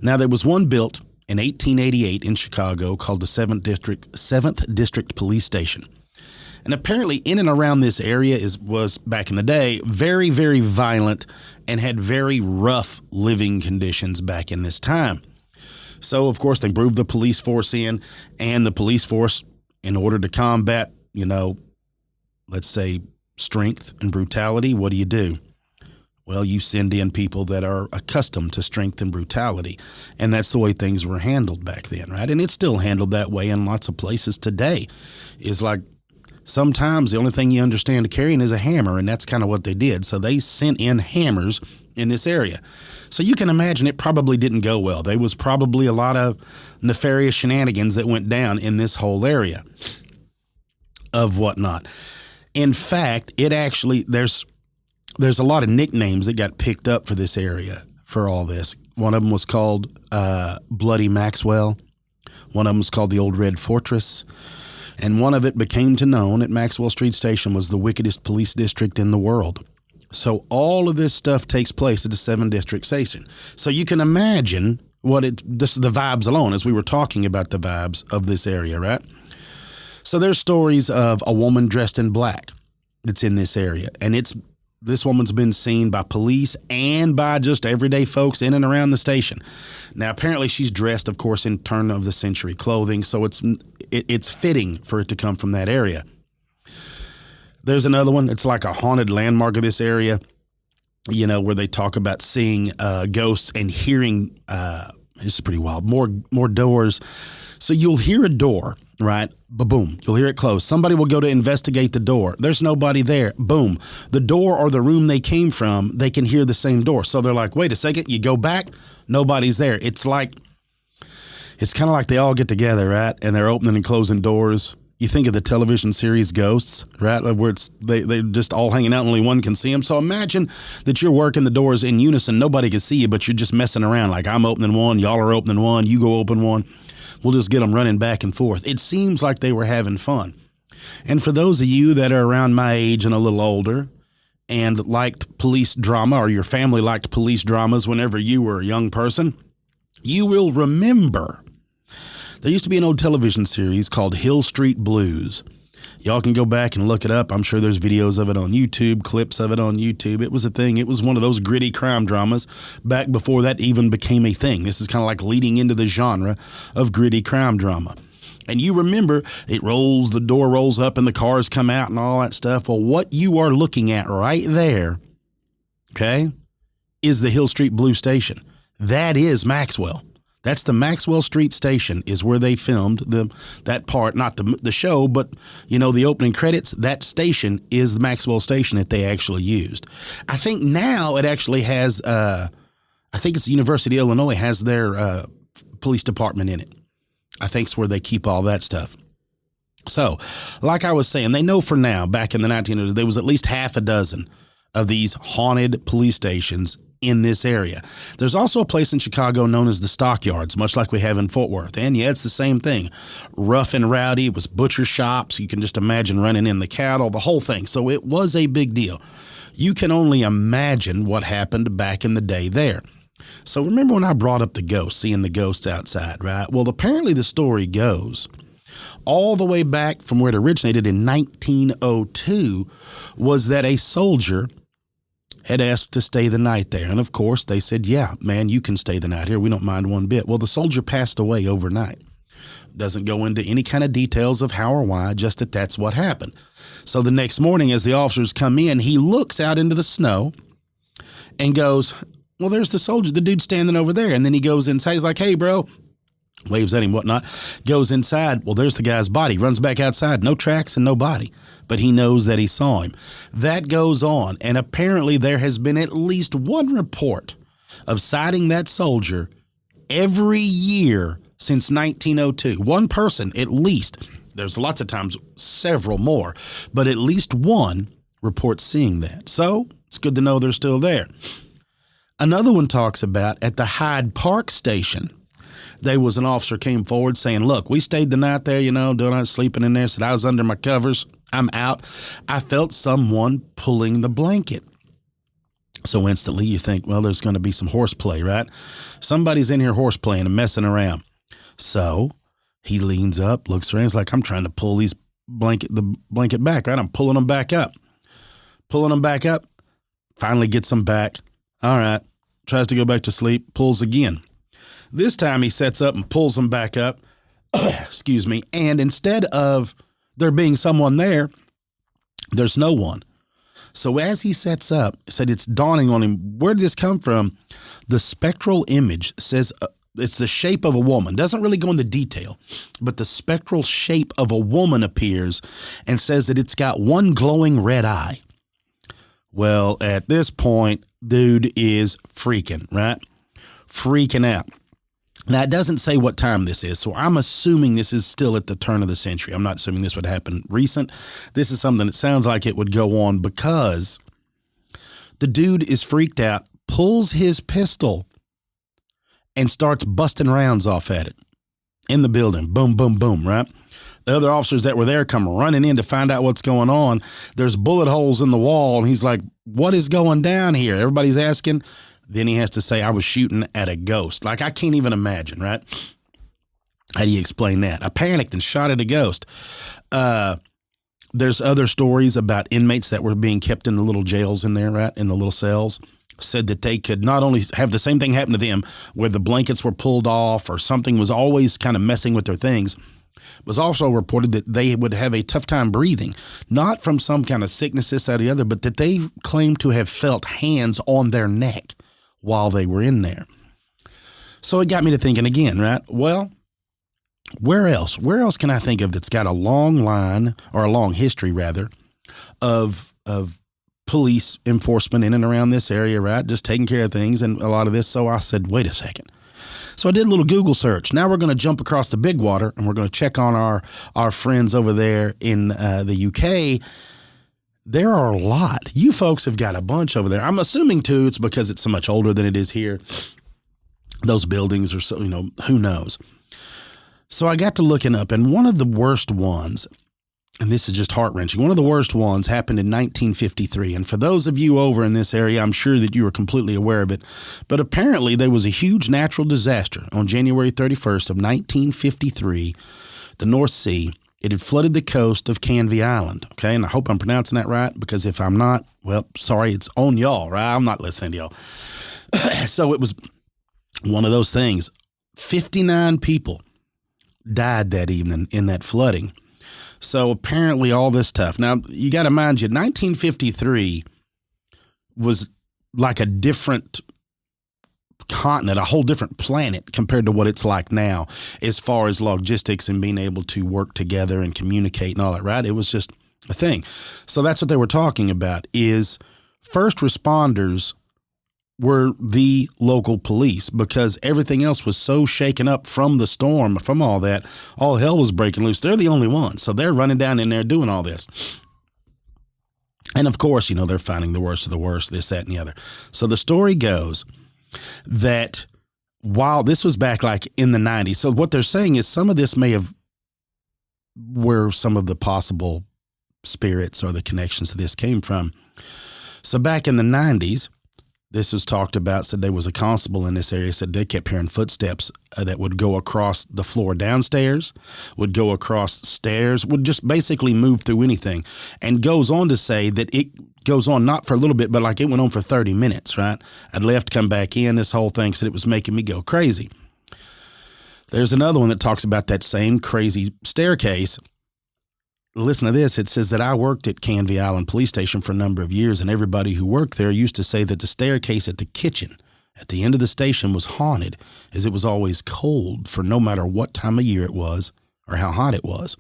Now, there was one built in 1888 in Chicago called the 7th District Police Station. And apparently in and around this area was back in the day very, very violent and had very rough living conditions back in this time. So, of course, they moved the police force in, and the police force, in order to combat, let's say strength and brutality, what do? Well, you send in people that are accustomed to strength and brutality. And that's the way things were handled back then, right? And it's still handled that way in lots of places today. Is like, sometimes the only thing you understand carrying is a hammer, and that's kind of what they did. So they sent in hammers in this area. So you can imagine it probably didn't go well. There was probably a lot of nefarious shenanigans that went down in this whole area of whatnot. In fact, it actually, there's a lot of nicknames that got picked up for this area for all this. One of them was called Bloody Maxwell. One of them was called the Old Red Fortress. And one of it became known at Maxwell Street Station was the wickedest police district in the world. So all of this stuff takes place at the 7th District Station. So you can imagine this is the vibes alone, as we were talking about the vibes of this area, right? So there's stories of a woman dressed in black that's in this area. And this woman's been seen by police and by just everyday folks in and around the station. Now, apparently she's dressed, of course, in turn of the century clothing, so it's fitting for it to come from that area. There's another one. It's like a haunted landmark of this area, where they talk about seeing ghosts and hearing, this is pretty wild, more doors. So you'll hear a door, right? Ba-boom. You'll hear it close. Somebody will go to investigate the door. There's nobody there. Boom. The door or the room they came from, they can hear the same door. So they're like, wait a second. You go back. Nobody's there. It's kind of like they all get together, right? And they're opening and closing doors. You think of the television series Ghosts, right? Where they're just all hanging out and only one can see them. So imagine that you're working the doors in unison. Nobody can see you, but you're just messing around. Like, I'm opening one. Y'all are opening one. You go open one. We'll just get them running back and forth. It seems like they were having fun. And for those of you that are around my age and a little older and liked police drama, or your family liked police dramas whenever you were a young person, you will remember there used to be an old television series called Hill Street Blues. Y'all can go back and look it up. I'm sure there's videos of it on YouTube, clips of it on YouTube. It was a thing. It was one of those gritty crime dramas back before that even became a thing. This is kind of like leading into the genre of gritty crime drama. And you remember the door rolls up and the cars come out and all that stuff. Well, what you are looking at right there, okay, is the Hill Street Blue Station. That is Maxwell. That's the Maxwell Street Station is where they filmed that part, not the show, but, the opening credits. That station is the Maxwell Station that they actually used. I think now it actually has, I think it's the University of Illinois has their police department in it. I think it's where they keep all that stuff. So, like I was saying, they know for now, back in the 1900s, there was at least half a dozen of these haunted police stations in this area. There's also a place in Chicago known as the Stockyards, much like we have in Fort Worth. And yeah, it's the same thing. Rough and rowdy. It was butcher shops. You can just imagine running in the cattle, the whole thing. So it was a big deal. You can only imagine what happened back in the day there. So remember when I brought up the ghost, seeing the ghosts outside, right? Well, apparently the story goes all the way back from where it originated in 1902 was that a soldier had asked to stay the night there. And of course they said, yeah, man, you can stay the night here. We don't mind one bit. Well, the soldier passed away overnight. Doesn't go into any kind of details of how or why, just that that's what happened. So the next morning as the officers come in, he looks out into the snow and goes, well, there's the soldier, the dude standing over there. And then he goes inside. He's like, hey, bro. Waves at him, whatnot. Goes inside. Well, there's the guy's body. Runs back outside. No tracks and no body. But he knows that he saw him. That goes on. And apparently there has been at least one report of sighting that soldier every year since 1902. One person, at least. There's lots of times, several more. But at least one reports seeing that. So it's good to know they're still there. Another one talks about at the Hyde Park station. There was an officer came forward saying, look, we stayed the night there, doing sleeping in there. Said I was under my covers. I'm out. I felt someone pulling the blanket. So instantly you think, well, there's going to be some horseplay, right? Somebody's in here horseplaying and messing around. So he leans up, looks around. He's like, I'm trying to pull the blanket back, right? I'm pulling them back up. Finally gets them back. All right. Tries to go back to sleep, pulls again. This time he sets up and pulls them back up. Excuse me. And instead of there being someone there, there's no one. So as he sets up, said it's dawning on him, where did this come from? The spectral image says it's the shape of a woman. Doesn't really go into detail, but the spectral shape of a woman appears and says that it's got one glowing red eye. Well, at this point, dude is freaking, right? Freaking out. Now, it doesn't say what time this is, so I'm assuming this is still at the turn of the century. I'm not assuming this would happen recent. This is something that sounds like it would go on because the dude is freaked out, pulls his pistol, and starts busting rounds off at it in the building. Boom, boom, boom, right? The other officers that were there come running in to find out what's going on. There's bullet holes in the wall, and he's like, what is going down here? Everybody's asking. Then he has to say, I was shooting at a ghost. Like, I can't even imagine, right? How do you explain that? I panicked and shot at a ghost. There's other stories about inmates that were being kept in the little jails in there, right? In the little cells. Said that they could not only have the same thing happen to them where the blankets were pulled off or something was always kind of messing with their things. It was also reported that they would have a tough time breathing, not from some kind of sickness, this, that, or the other, but that they claimed to have felt hands on their neck while they were in there. So it got me to thinking again, right? Well, where else? Where else can I think of that's got a long line, or a long history rather, of police enforcement in and around this area, right? Just taking care of things and a lot of this. So I said, wait a second. So I did a little Google search. Now we're going to jump across the big water and we're going to check on our friends over there in the UK. There are a lot. You folks have got a bunch over there. I'm assuming too, it's because it's so much older than it is here. Those buildings are so, who knows? So I got to looking up, and one of the worst ones and this is just heart-wrenching. One of the worst ones happened in 1953. And for those of you over in this area, I'm sure that you are completely aware of it. But apparently there was a huge natural disaster on January 31st of 1953, the North Sea. It had flooded the coast of Canvey Island, okay? And I hope I'm pronouncing that right, because if I'm not, well, sorry, it's on y'all, right? I'm not listening to y'all. So it was one of those things. 59 people died that evening in that flooding. So apparently all this stuff. Now, you got to mind you, 1953 was like a different continent, a whole different planet compared to what it's like now as far as logistics and being able to work together and communicate and all that, right? It was just a thing. So that's what they were talking about, is first responders were the local police, because everything else was so shaken up from the storm, from all that. All hell was breaking loose. They're the only ones. So they're running down in there doing all this. And of course, you know, they're finding the worst of the worst, this, that, and the other. So the story goes that while this was back like in the 90s, so what they're saying is some of this may have where some of the possible spirits or the connections to this came from. So back in the 90s, this was talked about, said there was a constable in this area, said they kept hearing footsteps that would go across the floor downstairs, would go across stairs, would just basically move through anything. And goes on to say that it goes on not for a little bit, but like it went on for 30 minutes, right? I'd left, come back in, this whole thing, said it was making me go crazy. There's another one that talks about that same crazy staircase. Listen to this. It says that I worked at Canvey Island Police Station for a number of years, and everybody who worked there used to say that the staircase at the kitchen at the end of the station was haunted, as it was always cold for no matter what time of year it was or how hot it was.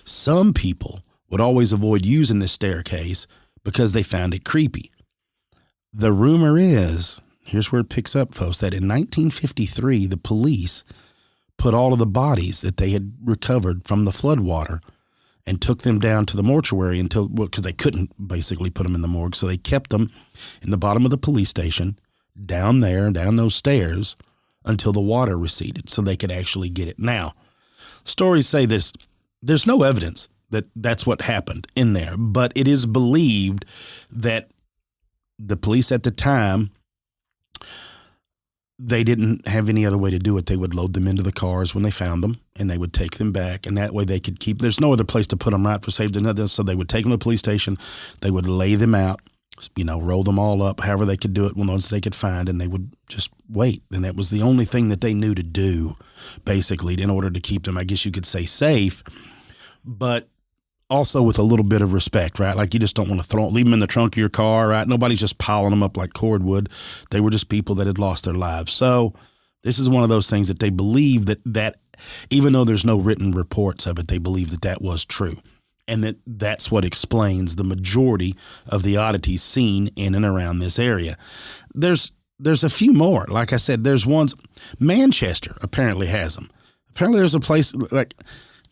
Some people would always avoid using this staircase because they found it creepy. The rumor is, here's where it picks up, folks, that in 1953, the police put all of the bodies that they had recovered from the floodwater and took them down to the mortuary until, well, because they couldn't basically put them in the morgue. So they kept them in the bottom of the police station, down there, down those stairs, until the water receded so they could actually get it. Now, stories say this, there's no evidence that that's what happened in there, but it is believed that the police at the time, they didn't have any other way to do it. They would load them into the cars when they found them, and they would take them back, and that way they could keep, there's no other place to put them, right, for safety and others. So they would take them to the police station, they would lay them out, you know, roll them all up, however they could do it, ones they could find, and they would just wait. And that was the only thing that they knew to do, basically, in order to keep them, I guess you could say, safe, but also with a little bit of respect, right? Like you just don't want to leave them in the trunk of your car, right? Nobody's just piling them up like cordwood. They were just people that had lost their lives. So this is one of those things that they believe that even though there's no written reports of it, they believe that that was true. And that's what explains the majority of the oddities seen in and around this area. There's a few more. Like I said, there's ones, Manchester apparently has them. Apparently there's a place like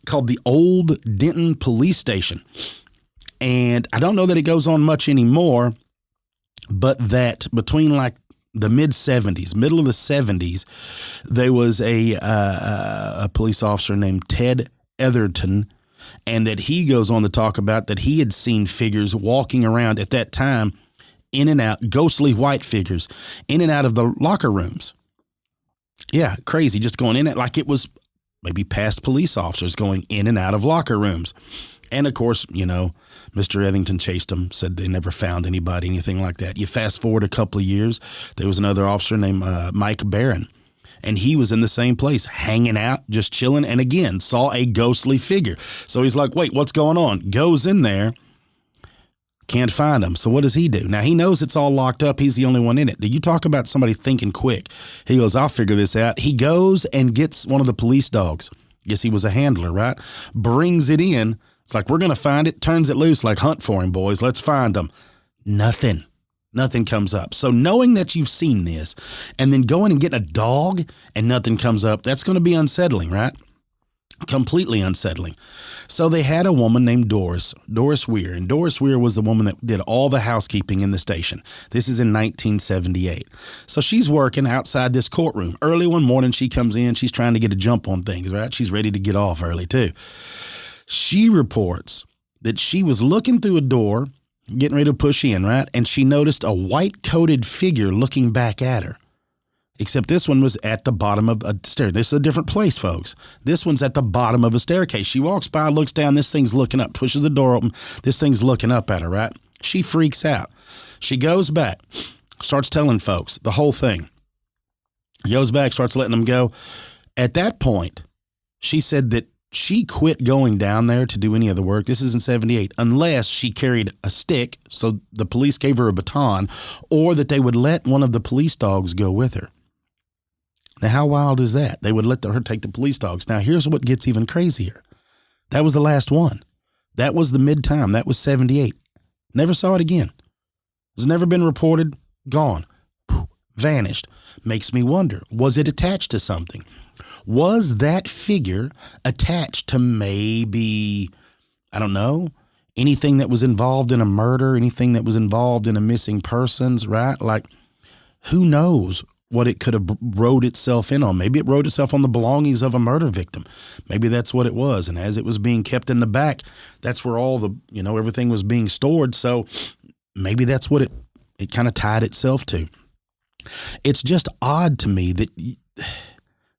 called the Old Denton Police Station. And I don't know that it goes on much anymore, but that between like the mid-70s, middle of the 70s, there was a police officer named Ted Etherton, and that he goes on to talk about that he had seen figures walking around at that time, in and out, ghostly white figures, in and out of the locker rooms. Yeah, crazy, just going in it like it was maybe past police officers going in and out of locker rooms. And of course, you know, Mr. Etherington chased them, said they never found anybody, anything like that. You fast forward a couple of years, there was another officer named Mike Barron, and he was in the same place, hanging out, just chilling, and again, saw a ghostly figure. So he's like, wait, what's going on? Goes in there, can't find him. So what does he do? Now, he knows it's all locked up. He's the only one in it. Did you talk about somebody thinking quick? He goes, I'll figure this out. He goes and gets one of the police dogs. Guess he was a handler, right? Brings it in. It's like, we're going to find it. Turns it loose like, hunt for him, boys. Let's find him. Nothing comes up. So knowing that you've seen this and then going and getting a dog and nothing comes up, that's going to be unsettling, right? Completely unsettling. So they had a woman named Doris Weir, and Doris Weir was the woman that did all the housekeeping in the station. This is in 1978. So she's working outside this courtroom. Early one morning, she comes in. She's trying to get a jump on things, right? She's ready to get off early too. She reports that she was looking through a door, getting ready to push in, right? And she noticed a white-coated figure looking back at her. Except this one was at the bottom of a stair. This is a different place, folks. This one's at the bottom of a staircase. She walks by, looks down. This thing's looking up, pushes the door open. This thing's looking up at her, right? She freaks out. She goes back, starts telling folks the whole thing. Goes back, starts letting them go. At that point, she said that she quit going down there to do any of the work. This is in 78, unless she carried a stick, so the police gave her a baton, or that they would let one of the police dogs go with her. Now, how wild is that? They would let her take the police dogs. Now, here's what gets even crazier. That was the last one. That was the mid-time. That was 78. Never saw it again. It's never been reported. Gone. Vanished. Makes me wonder, was it attached to something? Was that figure attached to maybe, I don't know, anything that was involved in a murder, anything that was involved in a missing persons, right? Like, who knows what it could have rode itself in on. Maybe it rode itself on the belongings of a murder victim. Maybe that's what it was. And as it was being kept in the back, that's where all the, everything was being stored. So maybe that's what it kind of tied itself to. It's just odd to me that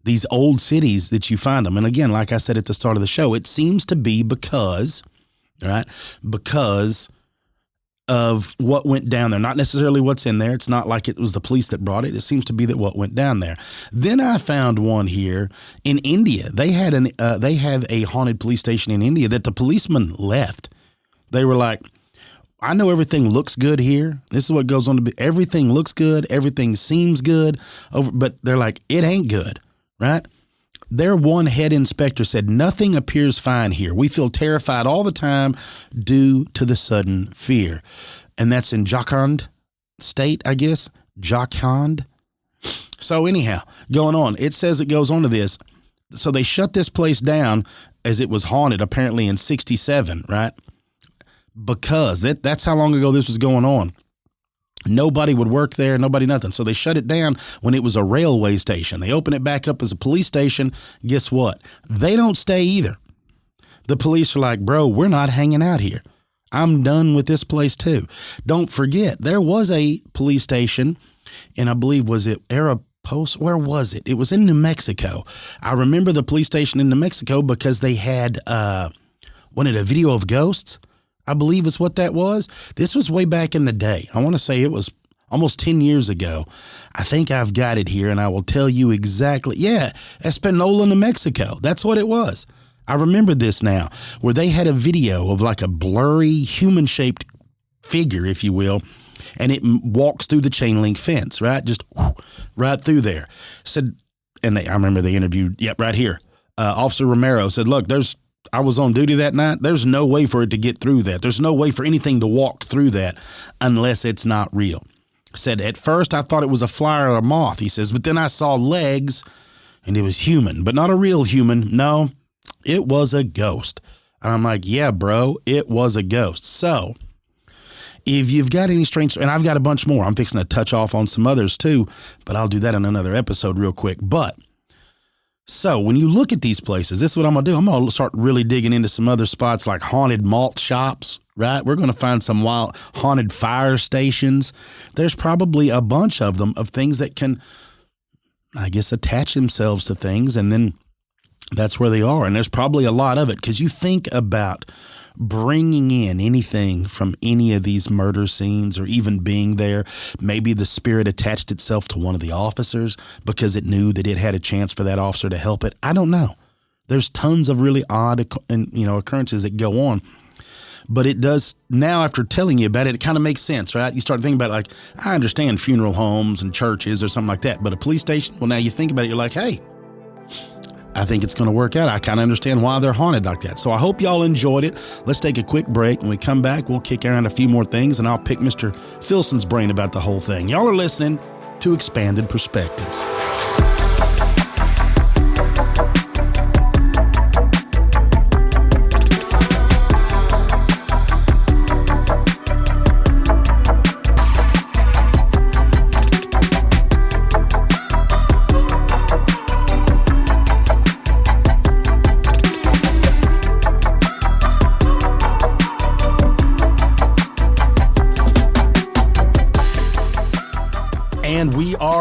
these old cities that you find them. And again, like I said at the start of the show, it seems to be because of what went down there, not necessarily what's in there. It's not like it was the police that brought it. It seems to be that what went down there. Then I found one here in India. They had a haunted police station in India that the policemen left. They were like, I know everything looks good here. This is what goes on to be. Everything looks good. Everything seems good. But they're like, it ain't good, right? Their one head inspector said, nothing appears fine here. We feel terrified all the time due to the sudden fear. And that's in Jharkhand state, I guess. Jharkhand. So anyhow, going on, it says it goes on to this. So they shut this place down as it was haunted apparently in 67, right? Because that's how long ago this was going on. Nobody would work there, nobody nothing. So they shut it down when it was a railway station. They open it back up as a police station. Guess what? They don't stay either. The police are like, bro, we're not hanging out here. I'm done with this place too. Don't forget, there was a police station, and I believe, was it Arapahoe? Where was it? It was in New Mexico. I remember the police station in New Mexico because they had, wanted a video of ghosts. I believe is what that was. This was way back in the day. I want to say it was almost 10 years ago. I think I've got it here and I will tell you exactly. Yeah, Espanola, New Mexico. That's what it was. I remember this now, where they had a video of like a blurry human-shaped figure, if you will, and it walks through the chain link fence, right? Just right through there. Said, and I remember they interviewed, right here. Officer Romero said, look, I was on duty that night. There's no way for it to get through that. There's no way for anything to walk through that unless it's not real. Said, at first I thought it was a fly or a moth, he says, but then I saw legs and it was human, but not a real human. No, it was a ghost. And I'm like, yeah, bro, it was a ghost. So if you've got any strange, and I've got a bunch more, I'm fixing to touch off on some others too, but I'll do that in another episode real quick. But so when you look at these places, this is what I'm going to do. I'm going to start really digging into some other spots like haunted malt shops, right? We're going to find some wild haunted fire stations. There's probably a bunch of them of things that can, I guess, attach themselves to things. And then that's where they are. And there's probably a lot of it because you think about bringing in anything from any of these murder scenes or even being there. Maybe the spirit attached itself to one of the officers because it knew that it had a chance for that officer to help it. I don't know. There's tons of really odd occurrences that go on. But it does now, after telling you about it, it kind of makes sense, right? You start thinking about it like, I understand funeral homes and churches or something like that, but a police station, well, now you think about it, you're like, hey, I think it's going to work out. I kind of understand why they're haunted like that. So I hope y'all enjoyed it. Let's take a quick break. When we come back, we'll kick around a few more things, and I'll pick Mr. Filson's brain about the whole thing. Y'all are listening to Expanded Perspectives.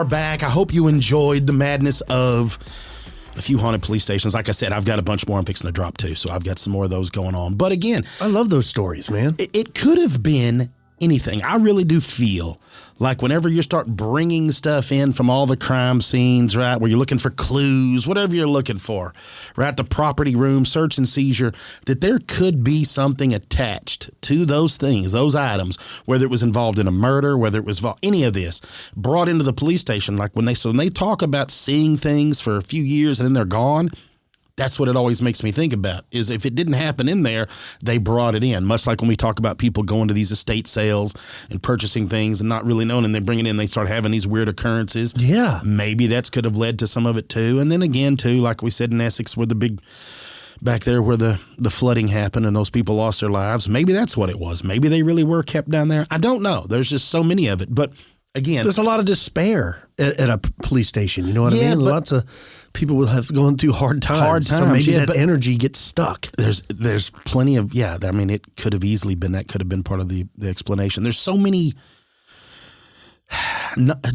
are back. I hope you enjoyed the madness of a few haunted police stations. Like I said, I've got a bunch more I'm fixing to drop too, so I've got some more of those going on. But again, I love those stories, man. It could have been anything. I really do feel like whenever you start bringing stuff in from all the crime scenes, right, where you're looking for clues, whatever you're looking for, right, the property room, search and seizure, that there could be something attached to those things, those items, whether it was involved in a murder, whether it was any of this, brought into the police station. Like when they talk about seeing things for a few years and then they're gone, that's what it always makes me think about, is if it didn't happen in there, they brought it in. Much like when we talk about people going to these estate sales and purchasing things and not really knowing, and they bring it in, they start having these weird occurrences. Yeah. Maybe that's could have led to some of it too. And then again, too, like we said in Essex, where back there where the flooding happened and those people lost their lives, maybe that's what it was. Maybe they really were kept down there. I don't know. There's just so many of it. But again, there's a lot of despair at a police station. You know what I mean? Lots of people will have gone through hard times. So maybe that energy gets stuck. There's plenty of, I mean, it could have easily been, that could have been part of the explanation. There's so many,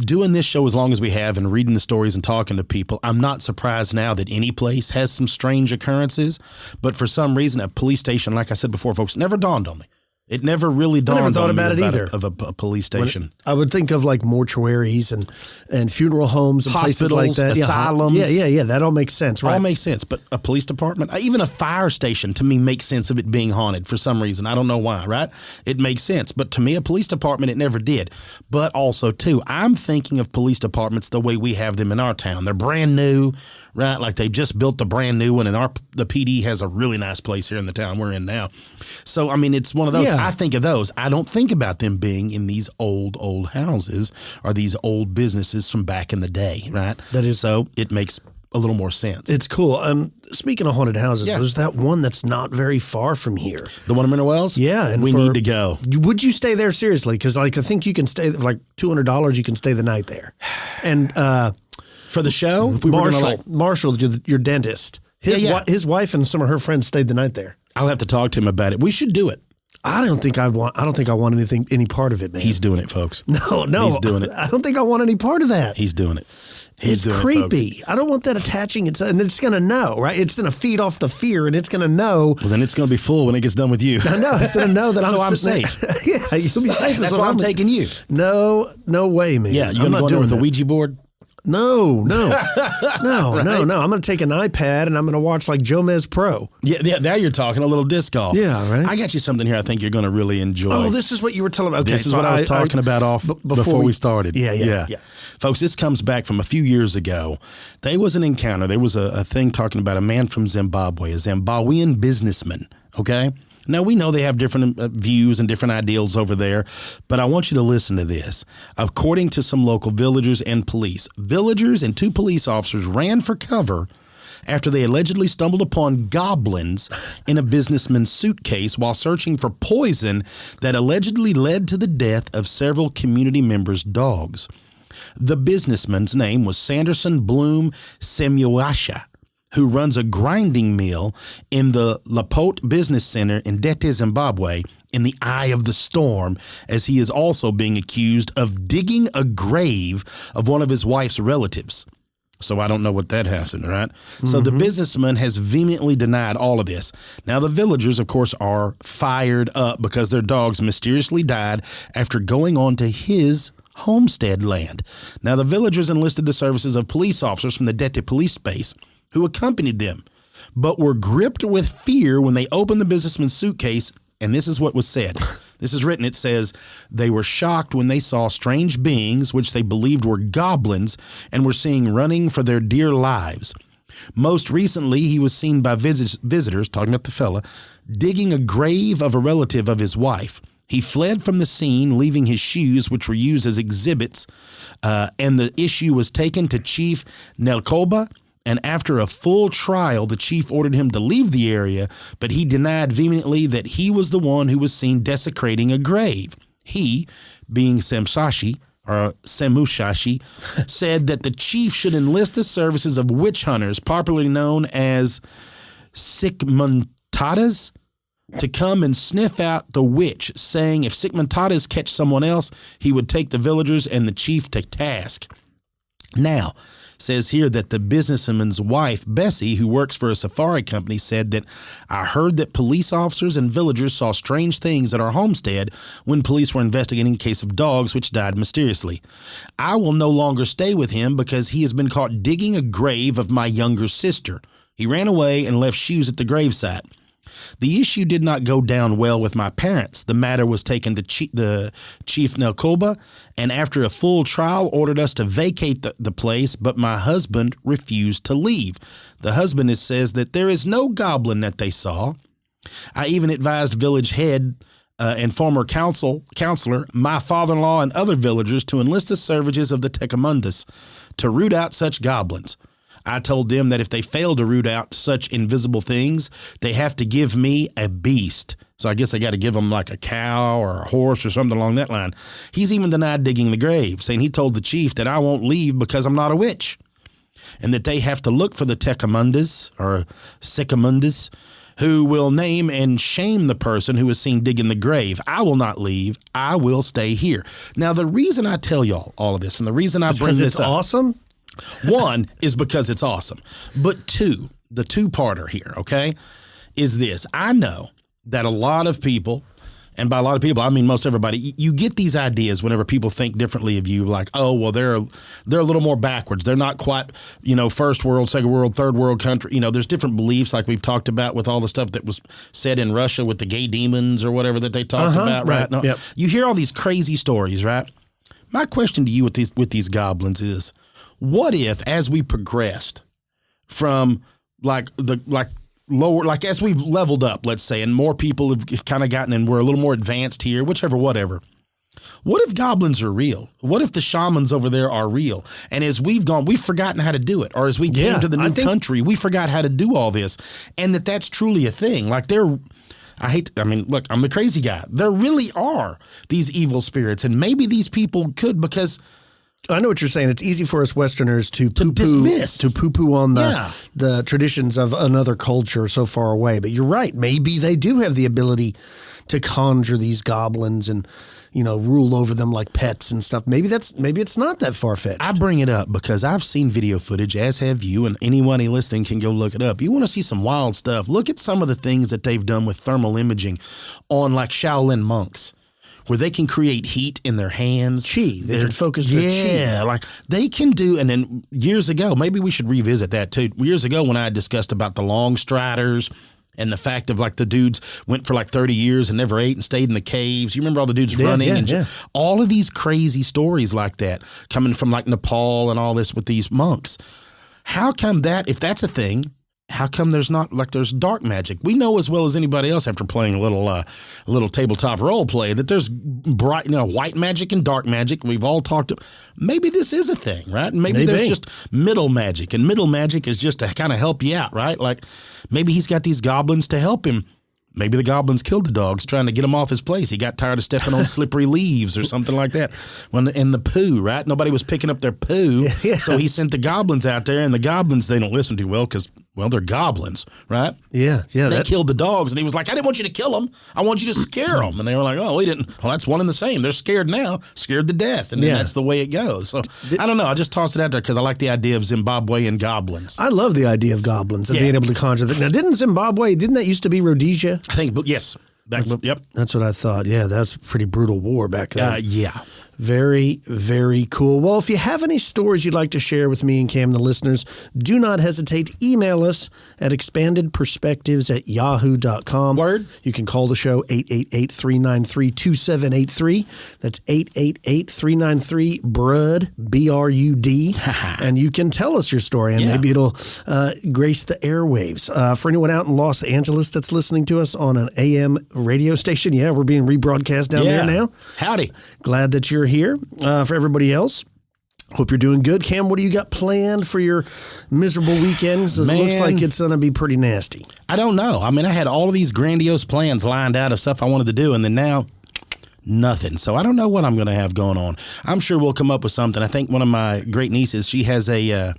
doing this show as long as we have and reading the stories and talking to people, I'm not surprised now that any place has some strange occurrences. But for some reason, a police station, like I said before, folks, never dawned on me. It never really dawned on me. I never thought about it either. Of a police station. I would think of like mortuaries and funeral homes and hospitals, places like that. Asylums. Yeah. That all makes sense, right? All makes sense. But a police department, even a fire station, to me makes sense of it being haunted for some reason. I don't know why, right? It makes sense. But to me, a police department, it never did. But also, too, I'm thinking of police departments the way we have them in our town. They're brand new, right? Like they just built the brand new one, and the PD has a really nice place here in the town we're in now. So, I mean, it's one of those. Yeah. I think of those. I don't think about them being in these old houses or these old businesses from back in the day, right? That is. So it makes a little more sense. It's cool. Speaking of haunted houses, there's that one that's not very far from here. The one in Mineral Wells? Yeah. And we need to go. Would you stay there seriously? Because I think you can stay, like $200, you can stay the night there. And for the show? If we Marshall, your dentist, his wife and some of her friends stayed the night there. I'll have to talk to him about it. We should do it. I don't think I want any part of it, man. He's doing it, folks. No. He's doing it. I don't think I want any part of that. He's doing it. It's creepy. I don't want that attaching. And it's going to know, right? It's going to feed off the fear, and it's going to know. Well, then it's going to be full when it gets done with you. I know. It's going to know that I'm safe. Yeah, you'll be safe. That's why I'm taking you. No way, man. Yeah, you're not doing with a Ouija board? No. I'm going to take an iPad and I'm going to watch like Jomez Pro. Yeah, now you're talking a little disc golf. Yeah, right. I got you something here I think you're going to really enjoy. Oh, this is what you were telling me. Okay, this is what I was talking about before we started. Yeah. Folks, this comes back from a few years ago. There was an encounter. There was a thing talking about a man from Zimbabwe, a Zimbabwean businessman, okay? Now, we know they have different views and different ideals over there, but I want you to listen to this. According to some local villagers and police, villagers and 2 police officers ran for cover after they allegedly stumbled upon goblins in a businessman's suitcase while searching for poison that allegedly led to the death of several community members' dogs. The businessman's name was Sanderson Bloom Semuasha, who runs a grinding mill in the Lapote Business Center in Dete, Zimbabwe, in the eye of the storm, as he is also being accused of digging a grave of one of his wife's relatives. So I don't know what that happened, right? Mm-hmm. So the businessman has vehemently denied all of this. Now, the villagers, of course, are fired up because their dogs mysteriously died after going on to his homestead land. Now, the villagers enlisted the services of police officers from the Dete police base, who accompanied them, but were gripped with fear when they opened the businessman's suitcase, and this is what was said. This is written. It says, they were shocked when they saw strange beings, which they believed were goblins, and were seen running for their dear lives. Most recently, he was seen by visitors, talking about the fella, digging a grave of a relative of his wife. He fled from the scene, leaving his shoes, which were used as exhibits, and the issue was taken to Chief Nelkoba. And after a full trial, the chief ordered him to leave the area, but he denied vehemently that he was the one who was seen desecrating a grave. He, being Semushashi, said that the chief should enlist the services of witch hunters, popularly known as Sigmuntadas, to come and sniff out the witch, saying if Sigmuntadas catch someone else, he would take the villagers and the chief to task. Now, says here that the businessman's wife, Bessie, who works for a safari company, said that I heard that police officers and villagers saw strange things at our homestead when police were investigating a case of dogs which died mysteriously. I will no longer stay with him because he has been caught digging a grave of my younger sister. He ran away and left shoes at the gravesite. The issue did not go down well with my parents. The matter was taken to the Chief Nelkoba, and after a full trial ordered us to vacate the place, but my husband refused to leave. The husband says that there is no goblin that they saw. I even advised village head and former counselor, my father-in-law, and other villagers to enlist the services of the Tecumundus to root out such goblins. I told them that if they fail to root out such invisible things, they have to give me a beast. So I guess they got to give them like a cow or a horse or something along that line. He's even denied digging the grave, saying he told the chief that I won't leave because I'm not a witch, and that they have to look for the Tecumundus or Sycamundus, who will name and shame the person who is seen digging the grave. I will not leave. I will stay here. Now, the reason I tell y'all all of this, and the reason I bring this up, awesome. One is because it's awesome. But two, the two-parter here, okay, is this. I know that a lot of people, and by a lot of people, I mean most everybody, you get these ideas whenever people think differently of you, like, oh, well, they're a little more backwards. They're not quite, first world, second world, third world country. There's different beliefs like we've talked about with all the stuff that was said in Russia with the gay demons or whatever that they talked about, right? No, yep. You hear all these crazy stories, right? My question to you with these goblins is, what if, as we progressed from as we've leveled up, let's say, and more people have kind of gotten, and we're a little more advanced here, whatever. What if goblins are real? What if the shamans over there are real? And as we've forgotten how to do it, or as we came to the new country, we forgot how to do all this, and that's truly a thing. Like look, I'm the crazy guy. There really are these evil spirits, and maybe these people could, because I know what you're saying. It's easy for us Westerners to poo-poo on the traditions of another culture so far away. But you're right. Maybe they do have the ability to conjure these goblins and, rule over them like pets and stuff. Maybe it's not that far-fetched. I bring it up because I've seen video footage, as have you, and anyone listening can go look it up. You want to see some wild stuff, look at some of the things that they've done with thermal imaging on like Shaolin monks, where they can create heat in their hands. They can focus their chi. Yeah, like they can do. And then years ago, maybe we should revisit that too. Years ago when I had discussed about the long striders and the fact of like the dudes went for like 30 years and never ate and stayed in the caves. You remember all the dudes running? All of these crazy stories like that coming from like Nepal and all this with these monks. How come that, if that's a thing, how come there's dark magic? We know as well as anybody else after playing a little tabletop role play that there's bright, white magic and dark magic. We've all talked. Maybe this is a thing, right? And maybe there's just middle magic, and middle magic is just to kind of help you out, right? Like maybe he's got these goblins to help him. Maybe the goblins killed the dogs trying to get him off his place. He got tired of stepping on slippery leaves or something like that. In the poo, right? Nobody was picking up their poo, so he sent the goblins out there, and the goblins, they don't listen too well because, they're goblins, right? Yeah. They killed the dogs, and he was like, I didn't want you to kill them. I want you to scare them. And they were like, oh, we didn't. Well, that's one and the same. They're scared now, scared to death, and then that's the way it goes. So I don't know. I just tossed it out there because I like the idea of Zimbabwean goblins. I love the idea of goblins and being able to conjure them. Now, didn't that used to be Rhodesia? I think, yes. Yep. That's what I thought. Yeah, that's a pretty brutal war back then. Yeah. Very, very cool. Well, if you have any stories you'd like to share with me and Cam, the listeners, do not hesitate. Email us at expandedperspectives@yahoo.com. Word. You can call the show 888-393-2783. That's 888-393-BRUD, B-R-U-D. And you can tell us your story, and maybe it'll grace the airwaves. For anyone out in Los Angeles that's listening to us on an AM radio station, we're being rebroadcast down there now. Howdy. Glad that you're here. For everybody else, hope you're doing good. Cam, what do you got planned for your miserable weekends? It looks like it's going to be pretty nasty. I don't know. I mean, I had all of these grandiose plans lined out of stuff I wanted to do, and then now nothing. So I don't know what I'm going to have going on. I'm sure we'll come up with something. I think one of my great nieces, she has a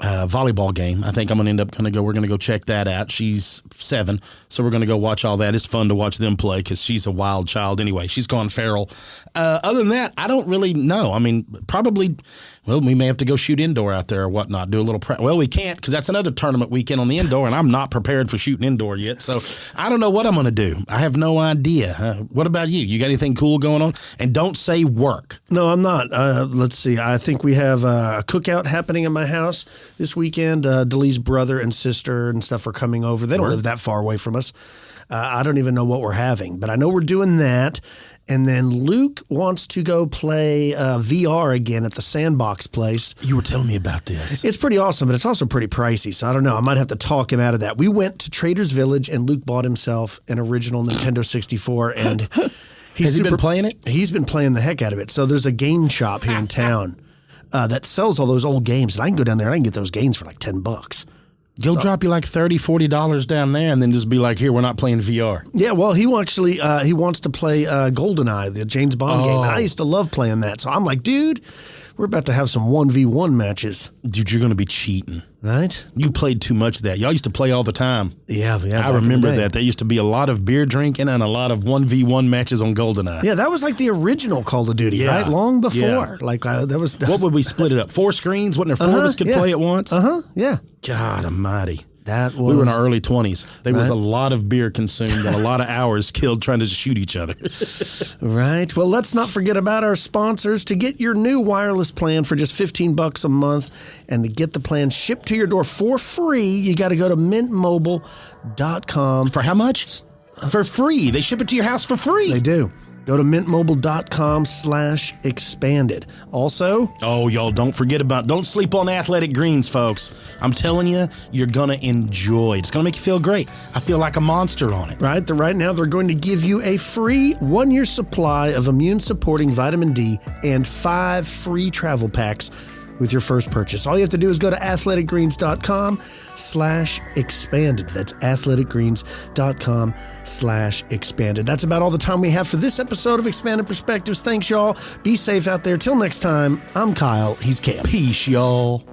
volleyball game. I think I'm going to we're going to go check that out. She's 7, so we're going to go watch all that. It's fun to watch them play because she's a wild child anyway. She's gone feral. Other than that, I don't really know. I mean, probably, well, we may have to go shoot indoor out there or whatnot, do a little well, we can't because that's another tournament weekend on the indoor, and I'm not prepared for shooting indoor yet, so I don't know what I'm going to do. I have no idea. What about you? You got anything cool going on? And don't say work. No, I'm not. Let's see. I think we have a cookout happening in my house this weekend. Delee's brother and sister and stuff are coming over. They don't live that far away from us. I don't even know what we're having, but I know we're doing that. And then Luke wants to go play VR again at the Sandbox place. You were telling me about this. It's pretty awesome, but it's also pretty pricey. So I don't know. I might have to talk him out of that. We went to Trader's Village, and Luke bought himself an original Nintendo 64, and has he been playing it? He's been playing the heck out of it. So there's a game shop here in town that sells all those old games, and I can go down there and I can get those games for like $10. Go drop you like $30, $40 down there and then just be like, here, we're not playing VR. Yeah, well, he actually he wants to play GoldenEye, the James Bond game. And I used to love playing that. So I'm like, dude, we're about to have some 1v1 matches. Dude, you're going to be cheating. Right? You played too much of that. Y'all used to play all the time. Yeah. I remember that. There used to be a lot of beer drinking and a lot of 1v1 matches on GoldenEye. Yeah, that was like the original Call of Duty, right? Long before. Yeah. Like that was. What would we split it up? 4 screens? Wasn't there 4 of us could play at once? Yeah. God almighty. We were in our early 20s. There was a lot of beer consumed and a lot of hours killed trying to shoot each other. Right. Well, let's not forget about our sponsors. To get your new wireless plan for just $15 a month and to get the plan shipped to your door for free, you got to go to mintmobile.com. For how much? For free. They ship it to your house for free. They do. Go to mintmobile.com/expanded. Also, y'all don't sleep on Athletic Greens, folks. I'm telling you, you're going to enjoy it. It's going to make you feel great. I feel like a monster on it. Right. Right now, they're going to give you a free 1-year supply of immune-supporting vitamin D and 5 free travel packs with your first purchase. All you have to do is go to athleticgreens.com/expanded. That's athleticgreens.com/expanded. That's about all the time we have for this episode of Expanded Perspectives. Thanks, y'all. Be safe out there. Till next time, I'm Kyle. He's Cam. Peace, y'all.